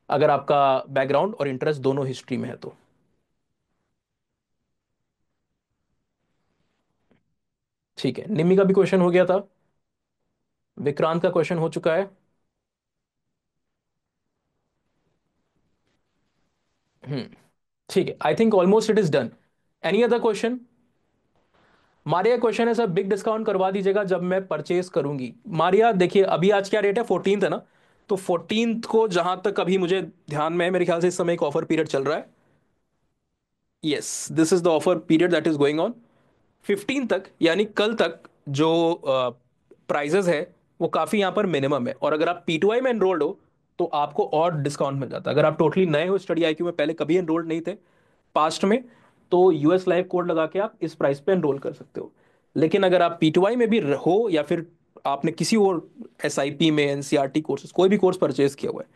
अगर आपका बैकग्राउंड और इंटरेस्ट दोनों हिस्ट्री में है तो। ठीक है, निम्मी का भी क्वेश्चन हो गया था, विक्रांत का क्वेश्चन हो चुका है। हम्म। ठीक है, I think almost it is done. Any other question? Maria question है, सर बिग डिस्काउंट करवा दीजिएगा जब मैं परचेज करूंगी। मारिया देखिए, अभी आज क्या रेट है, 14th है ना, तो 14th को जहां तक अभी मुझे ध्यान में है, मेरे ख्याल से इस समय एक ऑफर पीरियड चल रहा है। Yes, this is the offer period that is going on 15 तक, यानी कल तक। जो प्राइजेस है वो काफ़ी यहाँ पर मिनिमम है, और अगर आप P2I में एनरोल्ड हो तो आपको और डिस्काउंट मिल जाता है। अगर आप टोटली नए हो स्टडी IQ में, पहले कभी एनरोल्ड नहीं थे पास्ट में, तो US लाइव कोड लगा के आप इस प्राइस पे एनरोल कर सकते हो। लेकिन अगर आप P2I में भी हो, या फिर आपने किसी और SIP में NCRT कोर्सेज कोई भी कोर्स परचेज किया हुआ है,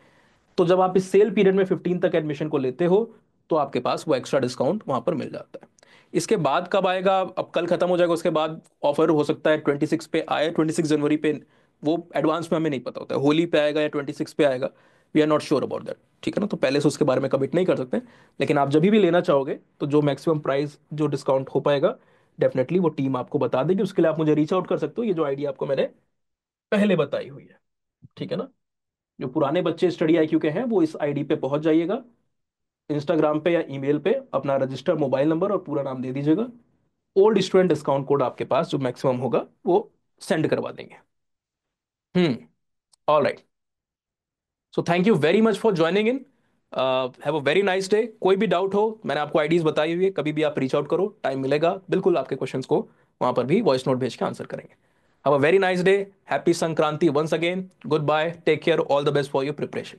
तो जब आप इस सेल पीरियड में 15 तक एडमिशन को लेते हो, तो आपके पास वो एक्स्ट्रा डिस्काउंट वहां पर मिल जाता है। इसके बाद कब आएगा, अब कल खत्म हो जाएगा, उसके बाद ऑफर हो सकता है 26 पे आए, 26 जनवरी पे। वो एडवांस में हमें नहीं पता होता है, होली पे आएगा या 26 पे आएगा, we are not sure about that. ठीक है ना, तो पहले से उसके बारे में कमिट नहीं कर सकते। लेकिन आप जब भी लेना चाहोगे, तो जो मैक्सिमम प्राइस जो डिस्काउंट हो पाएगा, डेफिनेटली वो टीम आपको बता देगी। उसके लिए आप मुझे रीच आउट कर सकते हो, ये जो आईडी आपको मैंने पहले बताई हुई है। ठीक है ना। जो पुराने बच्चे स्टडी IQ के हैं, वो इस आईडी पे पहुंच जाइएगा, इंस्टाग्राम पे या ईमेल पे अपना रजिस्टर मोबाइल नंबर और पूरा नाम दे दीजिएगा। ओल्ड स्टूडेंट डिस्काउंट कोड आपके पास जो मैक्सिमम होगा वो सेंड करवा देंगे। Hmm. All right. So thank you very much for joining in. Have a very nice day. कोई भी डाउट हो, मैंने आपको आईडीज बताई हुई है, कभी भी आप रीच आउट करो, टाइम मिलेगा बिल्कुल आपके क्वेश्चंस को वहां पर भी वॉइस नोट भेज के आंसर करेंगे। Have a very nice day. Happy Sankranti once again. Goodbye, take care, all the best for your preparation.